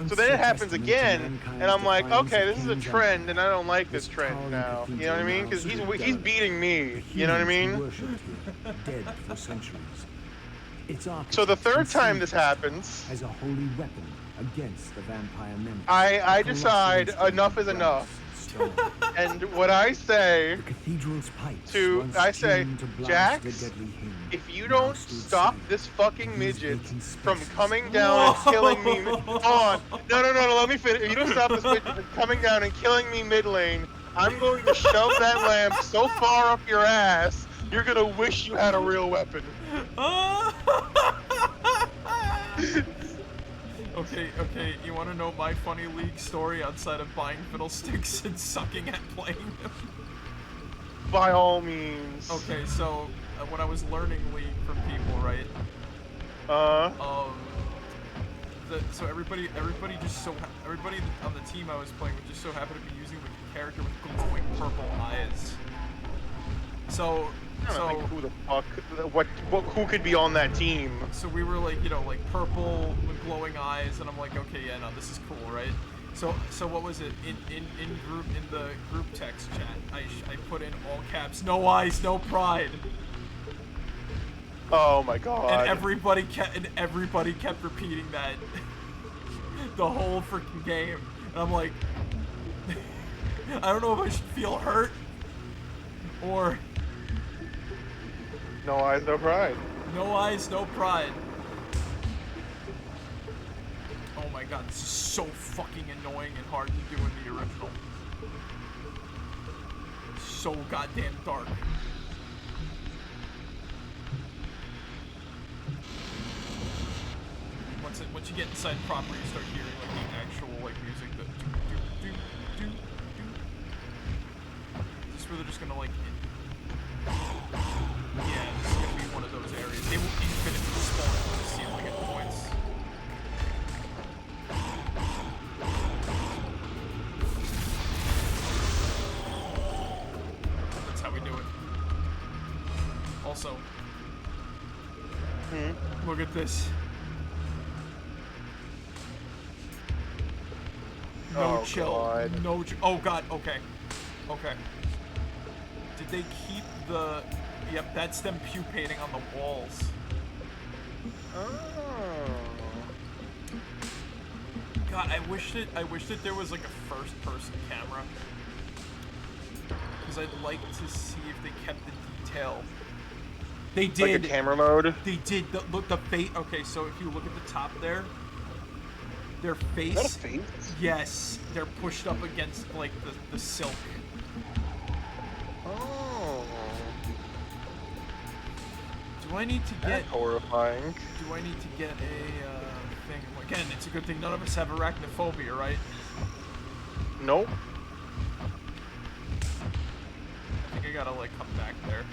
So then it happens again, and I'm like, okay, this is a trend, and I don't like this trend now. You know what I mean? Because he's beating me. You know what I mean? Dead for centuries. Its So the third time this happens, as a holy weapon, against the vampire menace. I Colossal decide instrument enough is brass enough. and stone. And what I say The cathedral's pipes to, once I say, tuned to blast Jax, the deadly hymn, if you now don't stood stop silent this in fucking these midget vacant from spaces. coming down and killing me, hold on, no, let me finish. If you don't stop this midget from coming down and killing me mid lane, I'm going to shove that lamp so far up your ass, you're gonna wish you had a real weapon. Okay, you want to know my funny League story outside of buying fiddlesticks and sucking at playing them? By all means. Okay, so when I was learning League from people, right? So everybody on the team I was playing with just so happened to be using like a character with glowing purple eyes. So I don't think who the fuck, who could be on that team? So we were like, like purple with glowing eyes, and I'm like, okay, yeah, no, this is cool, right? So what was it in the group text chat? I put in all caps, no eyes, no pride. Oh my god. And everybody kept repeating that the whole freaking game. And I'm like, I don't know if I should feel hurt or no eyes, no pride. No eyes, no pride. Oh my god, this is so fucking annoying and hard to do in the original. So goddamn dark. Once you get inside proper, you start hearing like the actual like music, the do. This is where they're just gonna like. Yeah, this is gonna be one of those areas. They will infinitely spawn from the ceiling at points. That's how we do it. Also, look at this. No chill. God. No oh god, okay. Did they keep the... Yep, that's them pupating on the walls. Oh. God, I wish that there was like a first-person camera. Because I'd like to see if they kept the detail. They did. Like a camera mode? They did. Look, the face... Okay, so if you look at the top there, their face... Is that a face? Yes, they're pushed up against, like, the silk. Oh. Do I need to get... That's horrifying. Do I need to get a, thing? Again, it's a good thing none of us have arachnophobia, right? Nope. I think I gotta, like, come back there.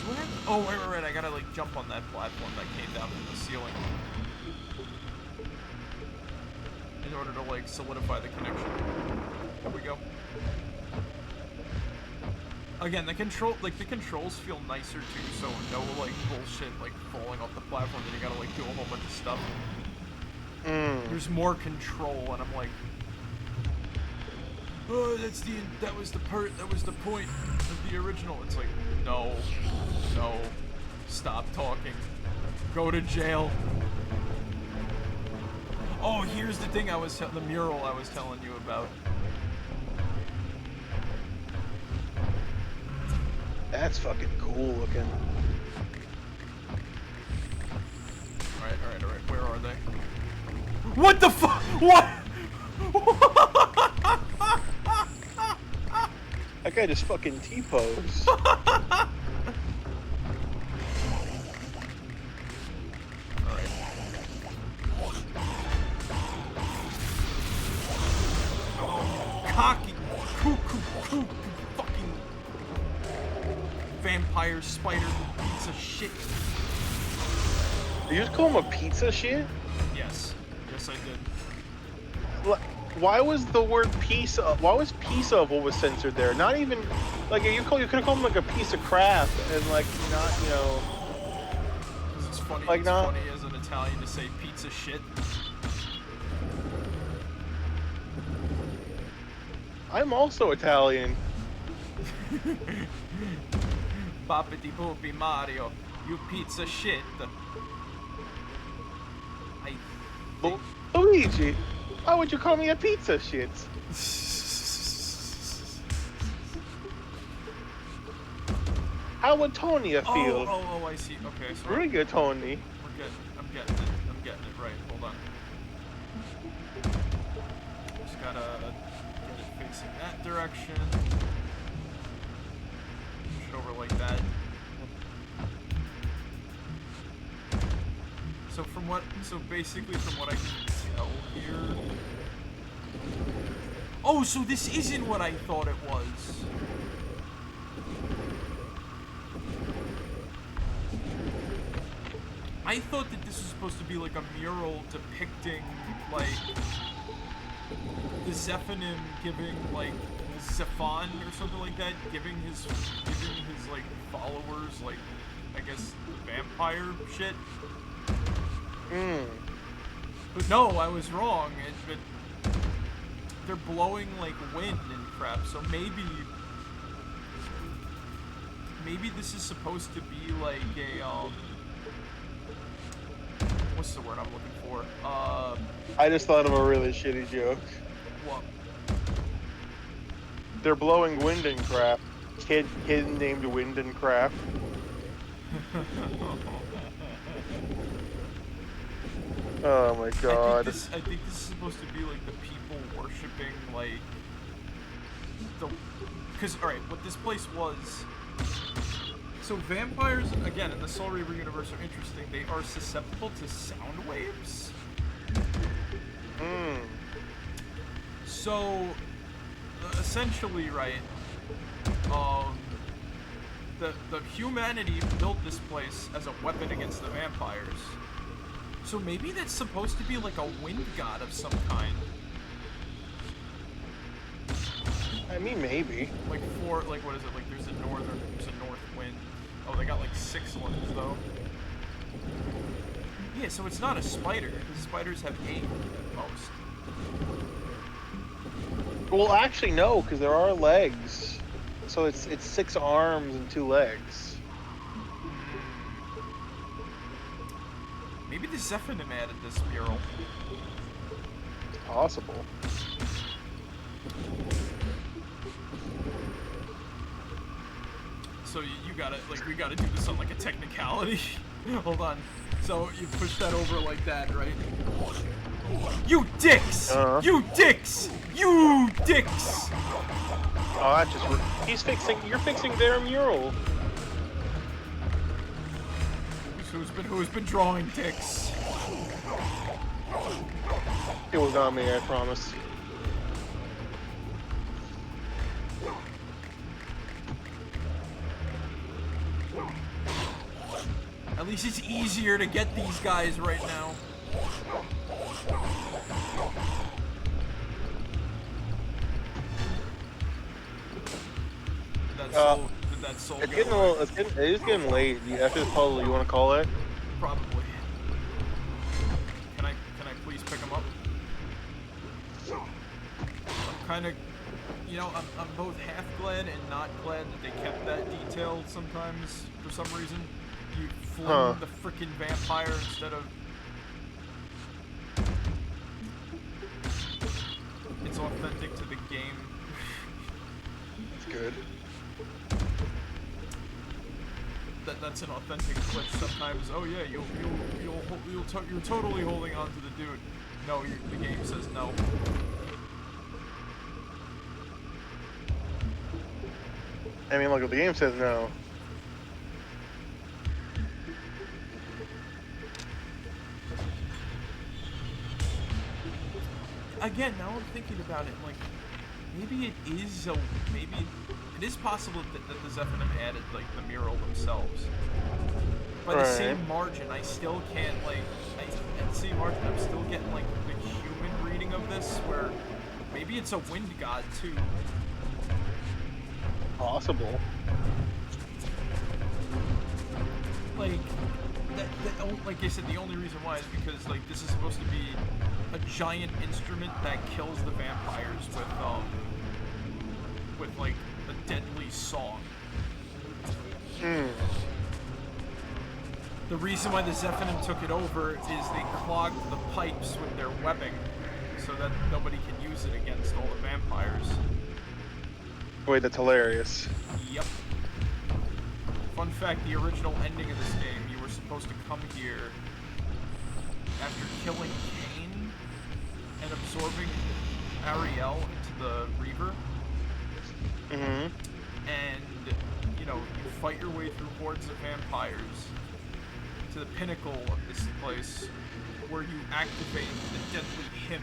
Do I have... Oh, right, I gotta, like, jump on that platform that came down from the ceiling. In order to, like, solidify the connection. There we go. Again, the controls feel nicer too, so no, like, bullshit, like, falling off the platform, then you gotta, like, do a whole bunch of stuff. There's more control, and I'm like, oh, that was the point of the original. It's like, no, stop talking. Go to jail. Oh, here's the thing the mural I was telling you about. That's fucking cool looking. Alright, where are they? What the fuck? What? That guy just fucking T-posed. Cocky, cuckoo, fucking vampire spider piece of shit. Did you just call him a pizza shit? Yes I did. Why was the word piece of? Why was piece of what was censored there? Not even like you could have called him like a piece of crap and like not Because it's funny. Like it's funny as an Italian to say pizza shit. I'm also Italian. Boppity boopy Mario, you pizza shit. I Lu- Luigi, why would you call me a pizza shit? How would Tonya feel? Oh, I see. Okay, so Really good, Tony. I'm getting it. I'm getting it right. Hold on. Just gotta get it facing that direction. Push it over like that. So basically from what I can tell here. Oh, so this isn't what I thought it was. I thought that this was supposed to be like a mural depicting like the Zephanim giving like Zephon or something like that, giving his like followers like I guess the vampire shit. But no, I was wrong. They're blowing like wind and crap, so maybe this is supposed to be like a what's the word I'm looking for? I just thought of a really shitty joke. What? They're blowing wind and crap. Kid named Wind and Crap. Oh my god. I think this is supposed to be like the people worshipping like because alright, what this place was. So vampires, again, in the Soul Reaver universe are interesting. They are susceptible to sound waves. So, essentially, right, the humanity built this place as a weapon against the vampires. So maybe that's supposed to be like a wind god of some kind. I mean, maybe. Like what is it? Like there's a north wind. Oh, they got like 6 ones though. Yeah, so it's not a spider. The spiders have 8 at most. Well, actually, no, because there are legs. So it's 6 arms and 2 legs. Maybe the Zephanim added this mural. It's possible. So you gotta, like, we gotta do this on, like, a technicality. Hold on. So you push that over like that, right? You dicks! You dicks! You dicks! Oh, that just... You're fixing their mural. Who's been drawing dicks? It was not me, I promise. At least it's easier to get these guys right now. Did that soul It's go getting away? it is getting late. After this puzzle, you want to call it? Probably. Can I please pick them up? I'm kind of, I'm both half glad and not glad that they kept that detail sometimes for some reason. You fling the freaking vampire instead of... It's authentic to the game. It's good. That's an authentic glitch sometimes. Oh yeah, you're totally holding on to the dude. No, the game says no. I mean, look, the game says no. Again, now I'm thinking about it, like, maybe it is possible that the Zephanim added, like, the mural themselves. By the same margin, I still can't, like, at the same margin, I'm still getting, like, the human reading of this, where maybe it's a wind god, too. Possible. Like, like I said, the only reason why is because, like, this is supposed to be a giant instrument that kills the vampires with like, a deadly song. The reason why the Zephyrin took it over is they clogged the pipes with their webbing so that nobody can use it against all the vampires. Wait, that's hilarious. Yep. Fun fact, the original ending of this game, you were supposed to come here after killing Kain and absorbing Ariel into the Reaver. Mm-hmm. And, you know, you fight your way through hordes of vampires to the pinnacle of this place where you activate the deadly hymn,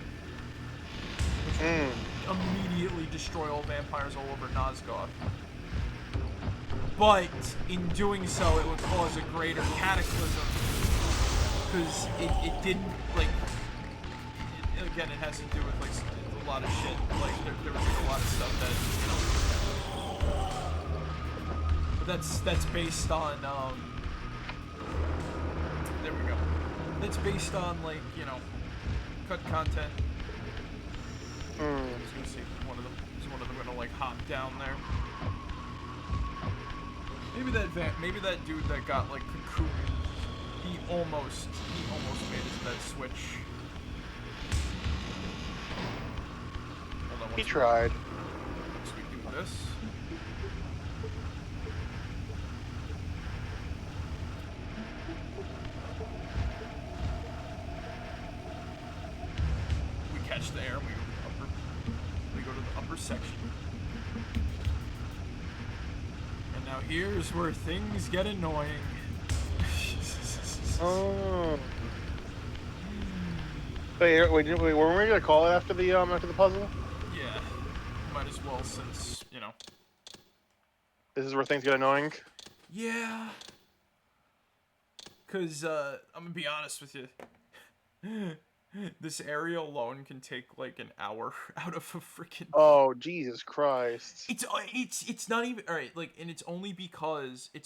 which will immediately destroy all vampires all over Nosgoth. But in doing so, it would cause a greater cataclysm because it didn't, like, again, it has to do with, like, a lot of shit. Like, there was like, a lot of stuff that, you know. But that's based on, there we go. That's based on, like, you know, cut content. I was gonna see if one of them gonna, like, hop down there. Maybe that dude that got, like, cocooned, he almost made it to that switch. Hold on, He tried. Once we do this. We catch the air, we go to the upper section. And now here's where things get annoying. Oh. Wait, weren't we gonna call it after the puzzle? Yeah, might as well since, you know. This is where things get annoying. Yeah. Cause I'm gonna be honest with you. This area alone can take like an hour out of a freaking. Oh Jesus Christ! It's not even alright. Like, and it's only because the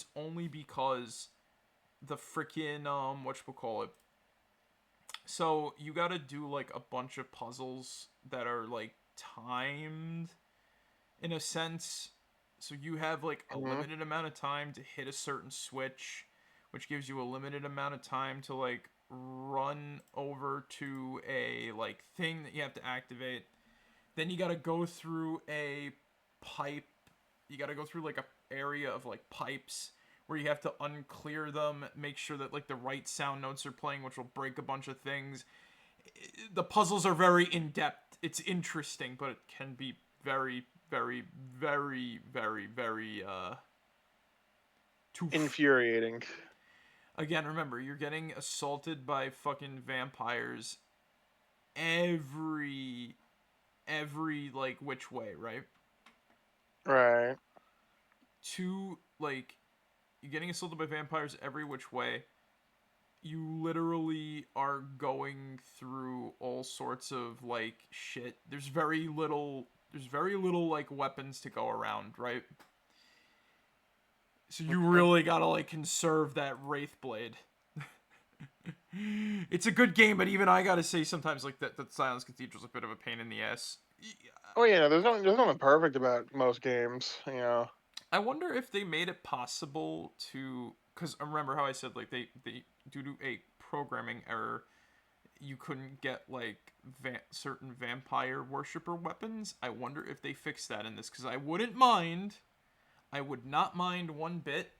freaking whatchamacallit. So you gotta do like a bunch of puzzles that are like timed, in a sense. So you have like a limited amount of time to hit a certain switch, which gives you a limited amount of time to like run over to a like thing that you have to activate. Then you gotta go through a pipe. You gotta go through like a area of like pipes where you have to unclear them, make sure that like the right sound notes are playing, which will break a bunch of things. The puzzles are very in-depth. It's interesting, but it can be very, very, very, very, very infuriating. Again, remember, you're getting assaulted by fucking vampires every like which way, right? Right. Like, you're getting assaulted by vampires every which way. You literally are going through all sorts of like shit. There's very little like weapons to go around, right? So you really gotta like conserve that Wraith Blade. It's a good game, but even I gotta say sometimes like that Silence Cathedral's a bit of a pain in the ass. Oh yeah, there's nothing perfect about most games, you know. I wonder if they made it possible to, because remember how I said like they due to a programming error, you couldn't get like certain vampire worshiper weapons. I wonder if they fixed that in this, because I would not mind one bit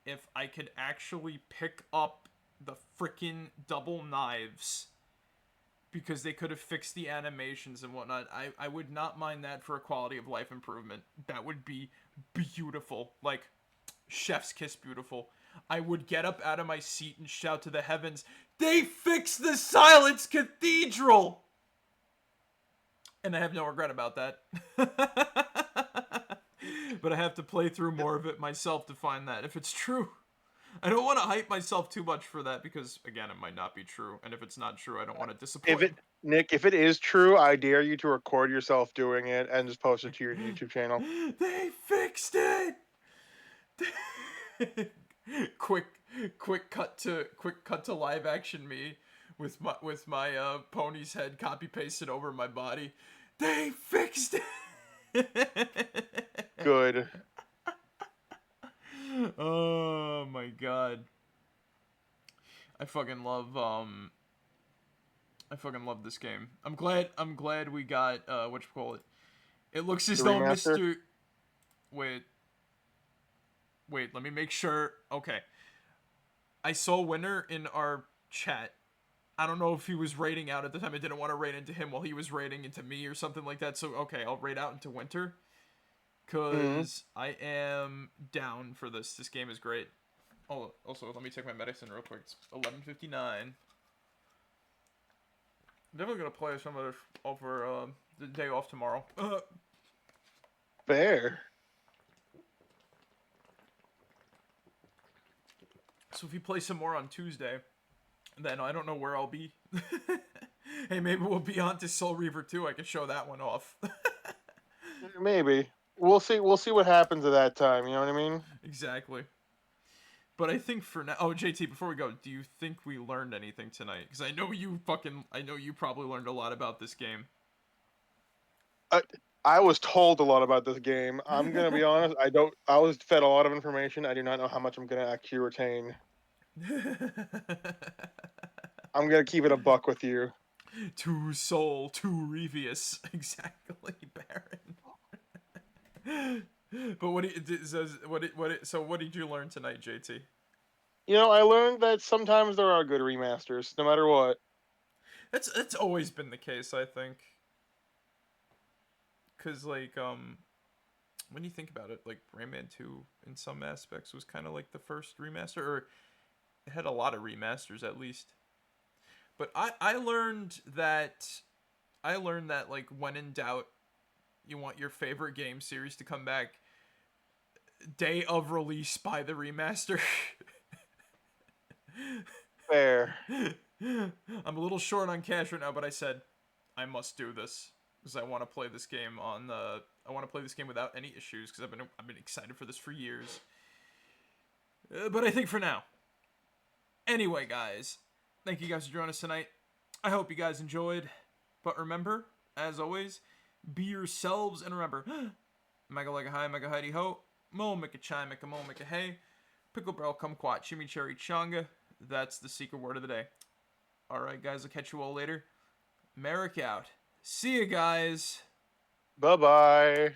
if I could actually pick up the freaking double knives, because they could have fixed the animations and whatnot. I would not mind that for a quality of life improvement. That would be beautiful. Like, chef's kiss beautiful. I would get up out of my seat and shout to the heavens, "They fixed the Silence Cathedral!" And I have no regret about that. But I have to play through more of it myself to find that, if it's true. I don't want to hype myself too much for that, because, again, it might not be true. And if it's not true, I don't want to disappoint. Nick, if it is true, I dare you to record yourself doing it and just post it to your YouTube channel. They fixed it! quick cut to live action me with my pony's head copy pasted over my body. They fixed it. Good. Oh my god. I fucking love this game. I'm glad we got what you call it. It looks as The though remaster? Mr. Wait, let me make sure. Okay. I saw Winter in our chat. I don't know if he was raiding out at the time. I didn't want to raid into him while he was raiding into me or something like that. So, okay, I'll raid out into Winter. Because I am down for this. This game is great. Oh, also, let me take my medicine real quick. It's 11:59. I'm definitely going to play some of this over the day off tomorrow. Fair. So if you play some more on Tuesday, then I don't know where I'll be. Hey, maybe we'll be on to Soul Reaver 2. I can show that one off. Maybe. We'll see. We'll see what happens at that time. You know what I mean? Exactly. But I think for now... Oh, JT, before we go, do you think we learned anything tonight? Because I know you probably learned a lot about this game. I was told a lot about this game. I'm gonna be honest. I don't. I was fed a lot of information. I do not know how much I'm gonna actually retain. I'm gonna keep it a buck with you. Too soul, too Revious. Exactly, Baron. But what did you learn tonight, JT? You know, I learned that sometimes there are good remasters, no matter what. That's always been the case, I think. Cause like when you think about it, like Rayman 2 in some aspects was kind of like the first remaster, or it had a lot of remasters at least. But I learned that like when in doubt, you want your favorite game series to come back. Day of release, buy the remaster. Fair. I'm a little short on cash right now, but I said I must do this because I want to play this game without any issues because I've been excited for this for years. But I think for now. Anyway, guys, thank you guys for joining us tonight. I hope you guys enjoyed. But remember, as always, be yourselves and remember, mega like a high, mega hidey ho, mo make a chai, make a mo, make a hey, pickle barrel kumquat, chimichurri changa. That's the secret word of the day. Alright, guys, I'll catch you all later. Marek out. See you guys. Bye bye.